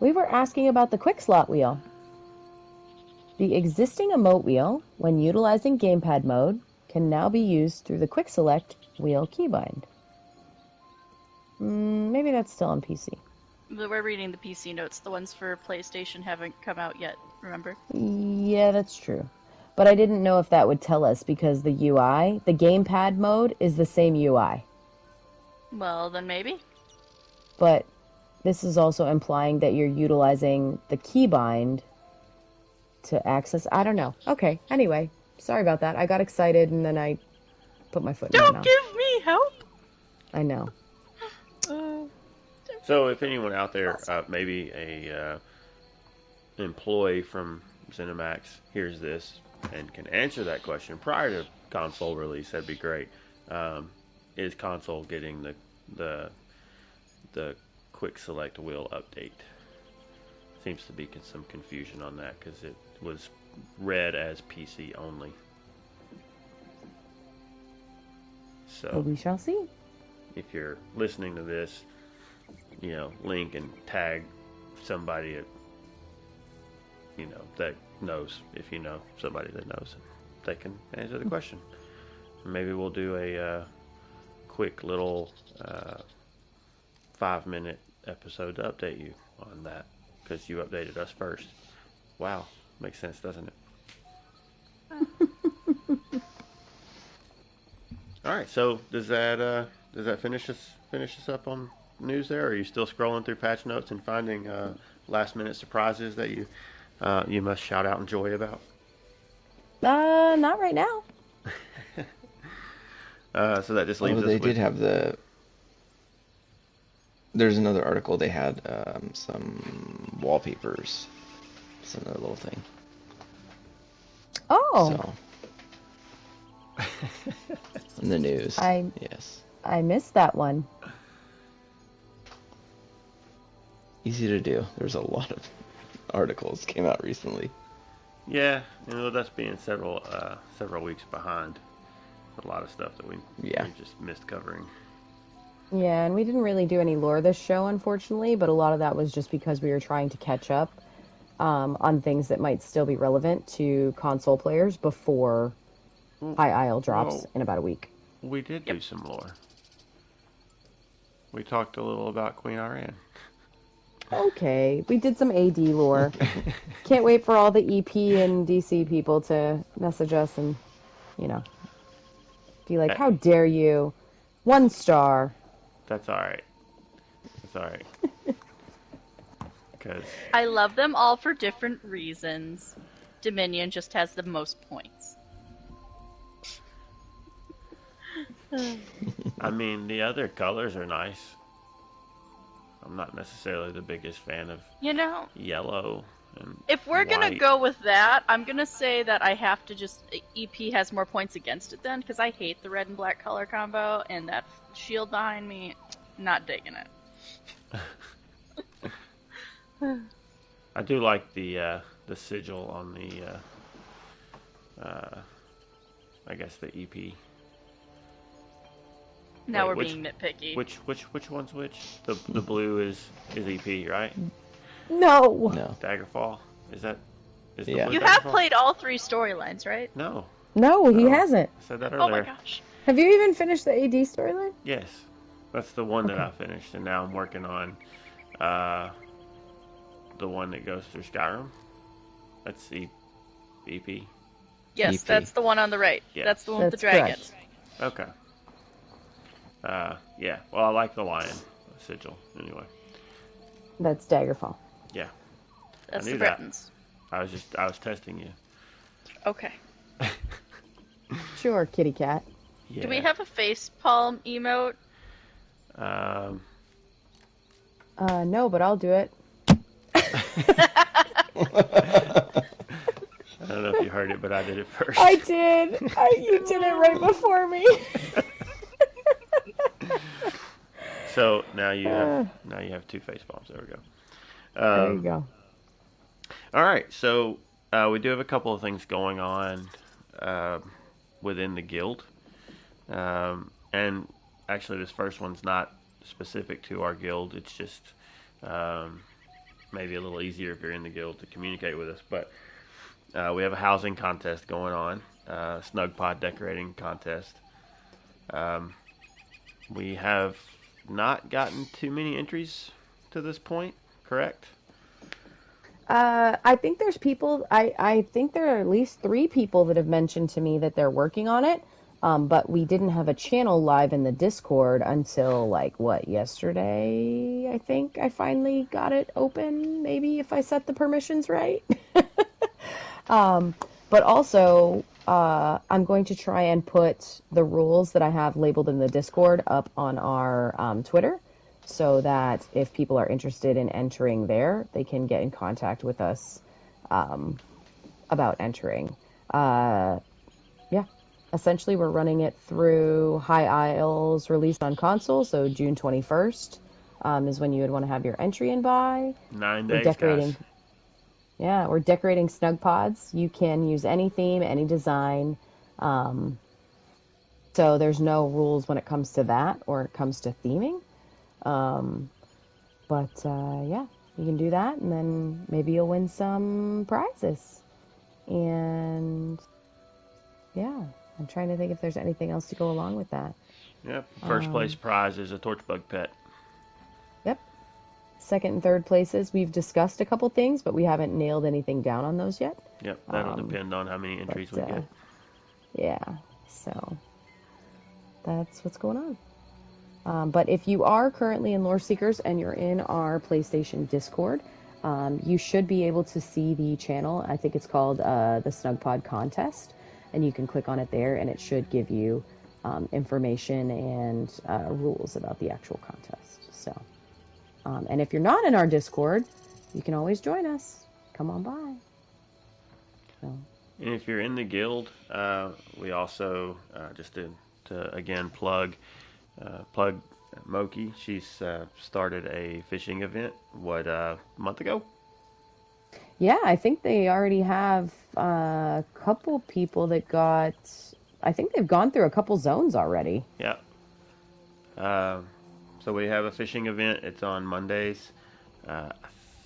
We were asking about the quick slot wheel. The existing emote wheel, when utilizing gamepad mode, can now be used through the quick select wheel keybind. Maybe that's still on PC.
We're reading the PC notes. The ones for PlayStation haven't come out yet, remember?
Yeah, that's true. But I didn't know if that would tell us because the UI, the gamepad mode, is the same UI.
Well, then maybe.
But this is also implying that you're utilizing the keybind to access. I don't know. Okay, anyway, sorry about that. I got excited and then I put my foot in my mouth.
Don't give me help!
I know.
So if anyone out there, maybe a employee from ZeniMax hears this and can answer that question prior to console release, that'd be great. Is console getting the quick select wheel update? Seems to be some confusion on that because it was read as PC only. So
we shall see.
If you're listening to this, you know, link and tag somebody at, you know, that knows. If you know somebody that knows, they can answer the question. Maybe we'll do a quick little 5-minute episode to update you on that because you updated us first. Wow, makes sense, doesn't it? All right, so does that finish us up on news there? Or are you still scrolling through patch notes and finding last minute surprises that you must shout out and joy about?
Not right now.
So that just leaves us with...
They did have there's another article. They had some wallpapers. It's another little thing.
Oh.
So. In the news. Yes.
I missed that one.
Easy to do. There's a lot of articles came out recently.
Yeah, you know, that's being several weeks behind. A lot of stuff that we just missed covering.
Yeah, and we didn't really do any lore this show, unfortunately, but a lot of that was just because we were trying to catch up on things that might still be relevant to console players before High Isle drops in about a week.
We did do some lore. We talked a little about Queen Iran.
Okay, we did some AD lore. Can't wait for all the EP and DC people to message us and, be like, how dare you? 1 star.
That's alright. That's alright. Because
I love them all for different reasons. Dominion just has the most points.
I mean, the other colors are nice. I'm not necessarily the biggest fan of yellow and
if we're
white.
gonna go with that, I'm gonna say that I have to just EP has more points against it then, because I hate the red and black color combo, and that shield behind me, not digging it.
I do like the sigil on the I guess the EP.
Now
Wait,
we're being nitpicky.
Which one's which? The blue is EP, right?
No.
Daggerfall? Is the
Yeah.
blue
You have
Daggerfall?
played all 3 storylines, right?
No.
No, he hasn't.
I said that
Oh my
earlier.
gosh.
Have you even finished the AD storyline?
Yes. That's the one that I finished, and now I'm working on the one that goes through Skyrim. That's EP.
Yes,
EP.
that's the one on the right.
Yes.
That's the one with the
That's correct.
dragons.
Okay. Yeah. Well, I like the lion sigil anyway.
That's Daggerfall.
Yeah.
That's
I
the
knew that.
Bretons.
I was testing you.
Okay.
Sure, kitty cat.
Yeah.
Do we have a face palm emote?
No, but I'll do it.
I don't know if you heard it, but I did it first.
I did. You did it right before me.
So now you have 2 face palms. There we go.
There you go.
All right, so we do have a couple of things going on within the guild, and actually this first one's not specific to our guild. It's just maybe a little easier if you're in the guild to communicate with us. But we have a housing contest going on, Snugpod decorating contest. We have not gotten too many entries to this point, correct?
I think there's people. I think there are at least 3 people that have mentioned to me that they're working on it. But we didn't have a channel live in the Discord until yesterday. I think I finally got it open. Maybe if I set the permissions right. But also, I'm going to try and put the rules that I have labeled in the Discord up on our Twitter, so that if people are interested in entering there, they can get in contact with us about entering. Essentially, we're running it through High Isle's release on console, so June 21st is when you would want to have your entry in by.
9
We're
days,
decorating.
guys.
Yeah, we're decorating snug pods. You can use any theme, any design. So there's no rules when it comes to that or it comes to theming. Yeah, you can do that, and then maybe you'll win some prizes. And yeah, I'm trying to think if there's anything else to go along with that.
Yep. First place prize is a torchbug pet.
Yep. Second and third places, we've discussed a couple things, but we haven't nailed anything down on those yet.
Yep. That'll depend on how many entries we get.
Yeah. So that's what's going on. But if you are currently in Lore Seekers and you're in our PlayStation Discord, you should be able to see the channel. I think it's called the Snugpod Contest, and you can click on it there, and it should give you information and rules about the actual contest. So, and if you're not in our Discord, you can always join us. Come on by. So.
And if you're in the guild, we also just to again plug Moki. She's started a fishing event. A month ago?
Yeah, I think they already have a couple people that got. I think they've gone through a couple zones already.
Yeah. So we have a fishing event. It's on Mondays. I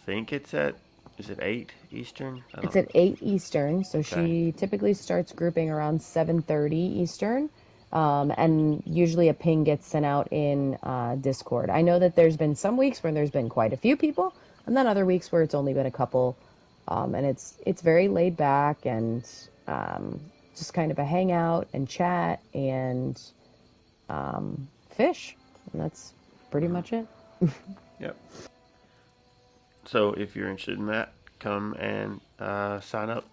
think it's at, is it 8 Eastern?
It's at 8 Eastern, so
Okay.
she typically starts grouping around 7:30 Eastern. And usually a ping gets sent out in Discord. I know that there's been some weeks where there's been quite a few people, and then other weeks where it's only been a couple. And it's very laid back and just kind of a hangout and chat and fish. And that's pretty much it.
Yep. So if you're interested in that, come and sign up.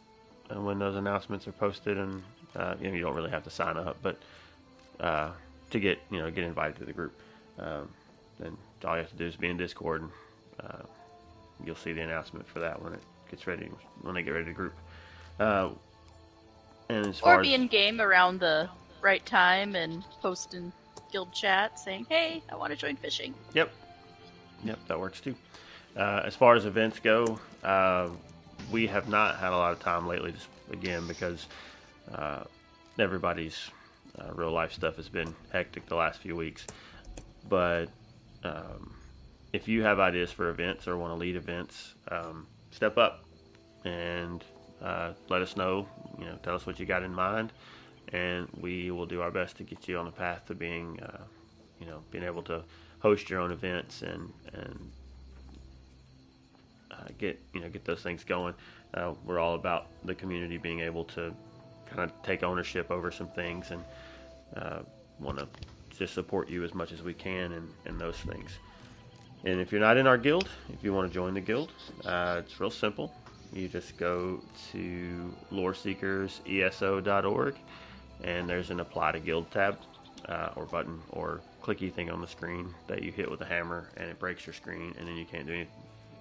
And when those announcements are posted, and you don't really have to sign up, but to get invited to the group, then all you have to do is be in Discord, and you'll see the announcement for that when they get ready to group. And as far
Or be in game around the right time and post in guild chat saying, "Hey, I want to join fishing."
Yep, that works too. As far as events go, we have not had a lot of time lately, just again because everybody's real life stuff has been hectic the last few weeks. But if you have ideas for events or want to lead events, step up and let us know. Tell us what you got in mind, and we will do our best to get you on the path to being able to host your own events and get those things going. We're all about the community being able to kind of take ownership over some things, and want to just support you as much as we can in those things. And if you're not in our guild, if you want to join the guild, it's real simple. You just go to loreseekerseso.org, and there's an apply to guild tab or button or clicky thing on the screen that you hit with a hammer, and it breaks your screen, and then you can't do anything.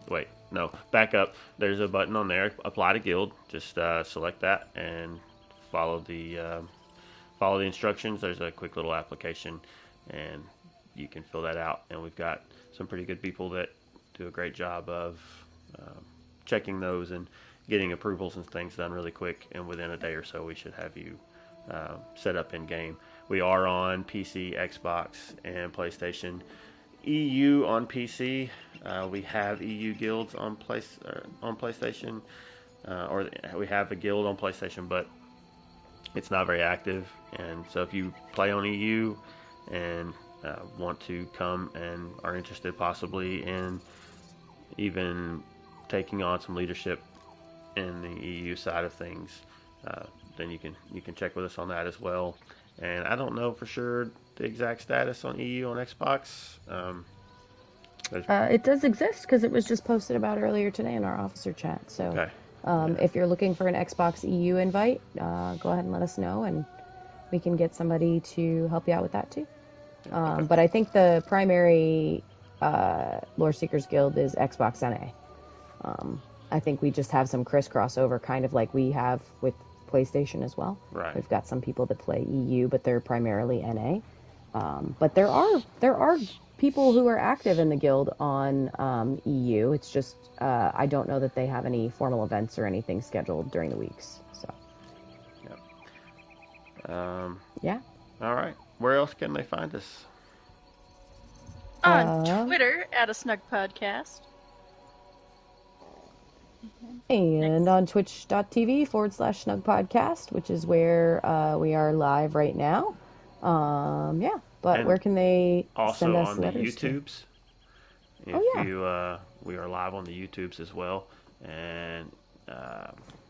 Wait, no, back up. There's a button on there, apply to guild. Just select that and follow the instructions. There's a quick little application, and you can fill that out. And we've got some pretty good people that do a great job of checking those and getting approvals and things done really quick. And within a day or so, we should have you set up in game. We are on PC, Xbox, and PlayStation. EU on PC. We have EU guilds on PlayStation, or we have a guild on PlayStation, but it's not very active. And so if you play on EU and want to come and are interested possibly in even taking on some leadership in the EU side of things, then you can check with us on that as well. And I don't know for sure the exact status on EU on Xbox.
It does exist because it was just posted about earlier today in our officer chat. So
Okay.
If you're looking for an Xbox EU invite, go ahead and let us know, and we can get somebody to help you out with that too.
Okay.
But I think the primary Lore Seekers Guild is Xbox NA. I think we just have some crossover, kind of like we have with PlayStation as well.
Right.
We've got some people that play EU, but they're primarily NA. But there are people who are active in the guild on EU. It's just I don't know that they have any formal events or anything scheduled during the weeks. So.
Yep.
Yeah.
All right. Where else can they find us?
On Twitter at A Snugpod Cast.
And on twitch.tv/snugpodcast, which is where we are live right now. Yeah. But
And
where can they
Also
send us
on the
letters to?
YouTubes. We are live on the YouTubes as well. And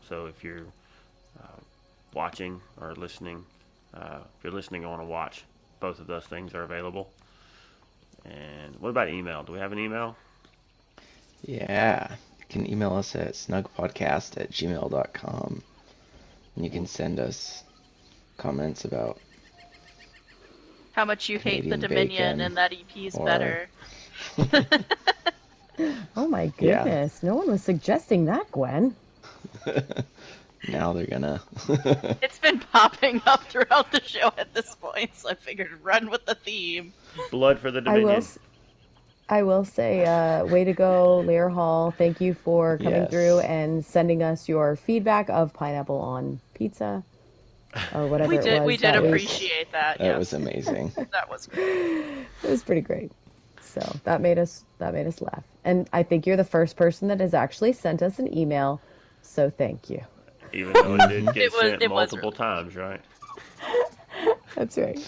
so if you're watching or listening, if you're listening and want to watch, both of those things are available. And what about email? Do we have an email?
Yeah, you can email us at snugpodcast@gmail.com, and you can send us comments about
How much you hate the
Canadian
Dominion
bacon,
and that EP's
or-
better.
Oh my
Yeah.
goodness. No one was suggesting that, Gwen.
now they're gonna.
It's been popping up throughout the show at this point, so I figured run with the theme.
Blood for the Dominion.
I will say, way to go, Lear Hall. Thank you for coming
Yes.
through and sending us your feedback of pineapple on pizza or whatever
We did
it was.
we did
That was-
appreciate that.
That
Yes.
was amazing.
That was great.
It was pretty great. So that made us laugh. And I think you're the first person that has actually sent us an email. So thank you.
Even though it did get sent
it was
multiple
really
times, right?
That's right.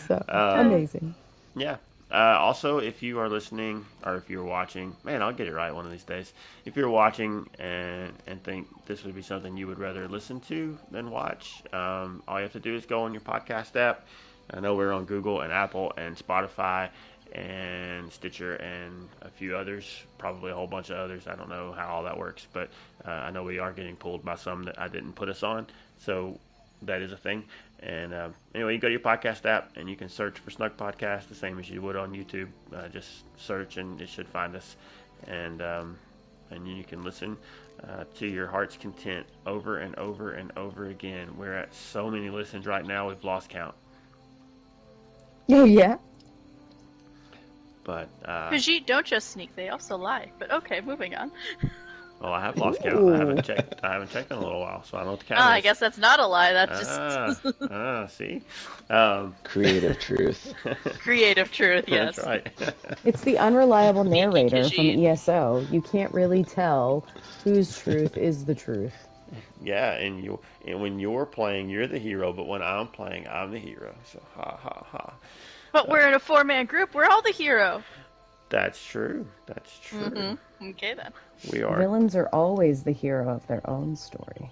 So amazing.
Yeah. Also, if you are listening or if you're watching, man, I'll get it right one of these days. If you're watching and think this would be something you would rather listen to than watch, all you have to do is go on your podcast app. I know we're on Google and Apple and Spotify and Stitcher and a few others, probably a whole bunch of others. I don't know how all that works, but I know we are getting pulled by some that I didn't put us on. So that is a thing. And anyway, you go to your podcast app and you can search for Snugpod Cast the same as you would on YouTube. Just search and it should find us. And you can listen to your heart's content over and over and over again. We're at so many listens right now, we've lost count.
Oh, yeah.
But
Brigitte don't just sneak; they also lie. But okay, moving on.
well, I have lost count. I haven't checked in a little while, so I don't know what the count is.
I guess that's not a lie. That's just
see,
Creative truth.
creative truth. Yes,
that's right.
It's the unreliable narrator from
Brigitte.
ESO. You can't really tell whose truth is the truth.
Yeah, and when you're playing, you're the hero, but when I'm playing, I'm the hero. So ha ha ha.
But we're in a 4-man group. We're all the hero.
That's true. That's true.
Mm-hmm. Okay then.
We are.
Villains are always the hero of their own story.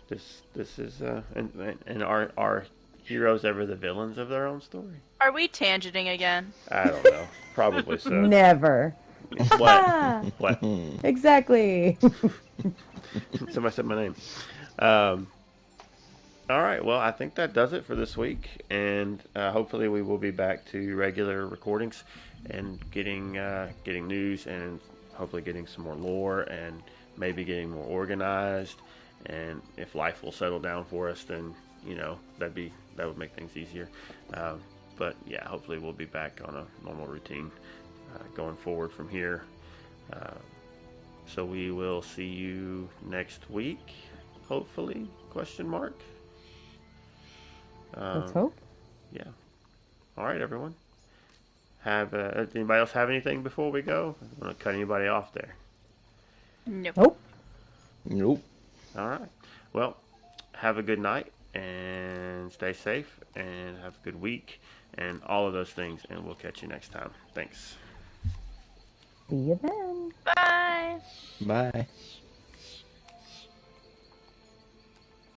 This is and are heroes ever the villains of their own story?
Are we tangenting again?
I don't know. Probably so.
Never.
What?
Exactly.
Somebody said my name. All right. Well, I think that does it for this week, and hopefully we will be back to regular recordings and getting news and hopefully getting some more lore and maybe getting more organized. And if life will settle down for us, then that would make things easier. But yeah, hopefully we'll be back on a normal routine going forward from here. So we will see you next week, hopefully? ?
Let's hope.
Yeah. All right, everyone. Anybody else have anything before we go? I don't want to cut anybody off there.
Nope.
Nope.
All right. Well, have a good night and stay safe and have a good week and all of those things, and we'll catch you next time. Thanks.
See you then.
Bye.
Bye.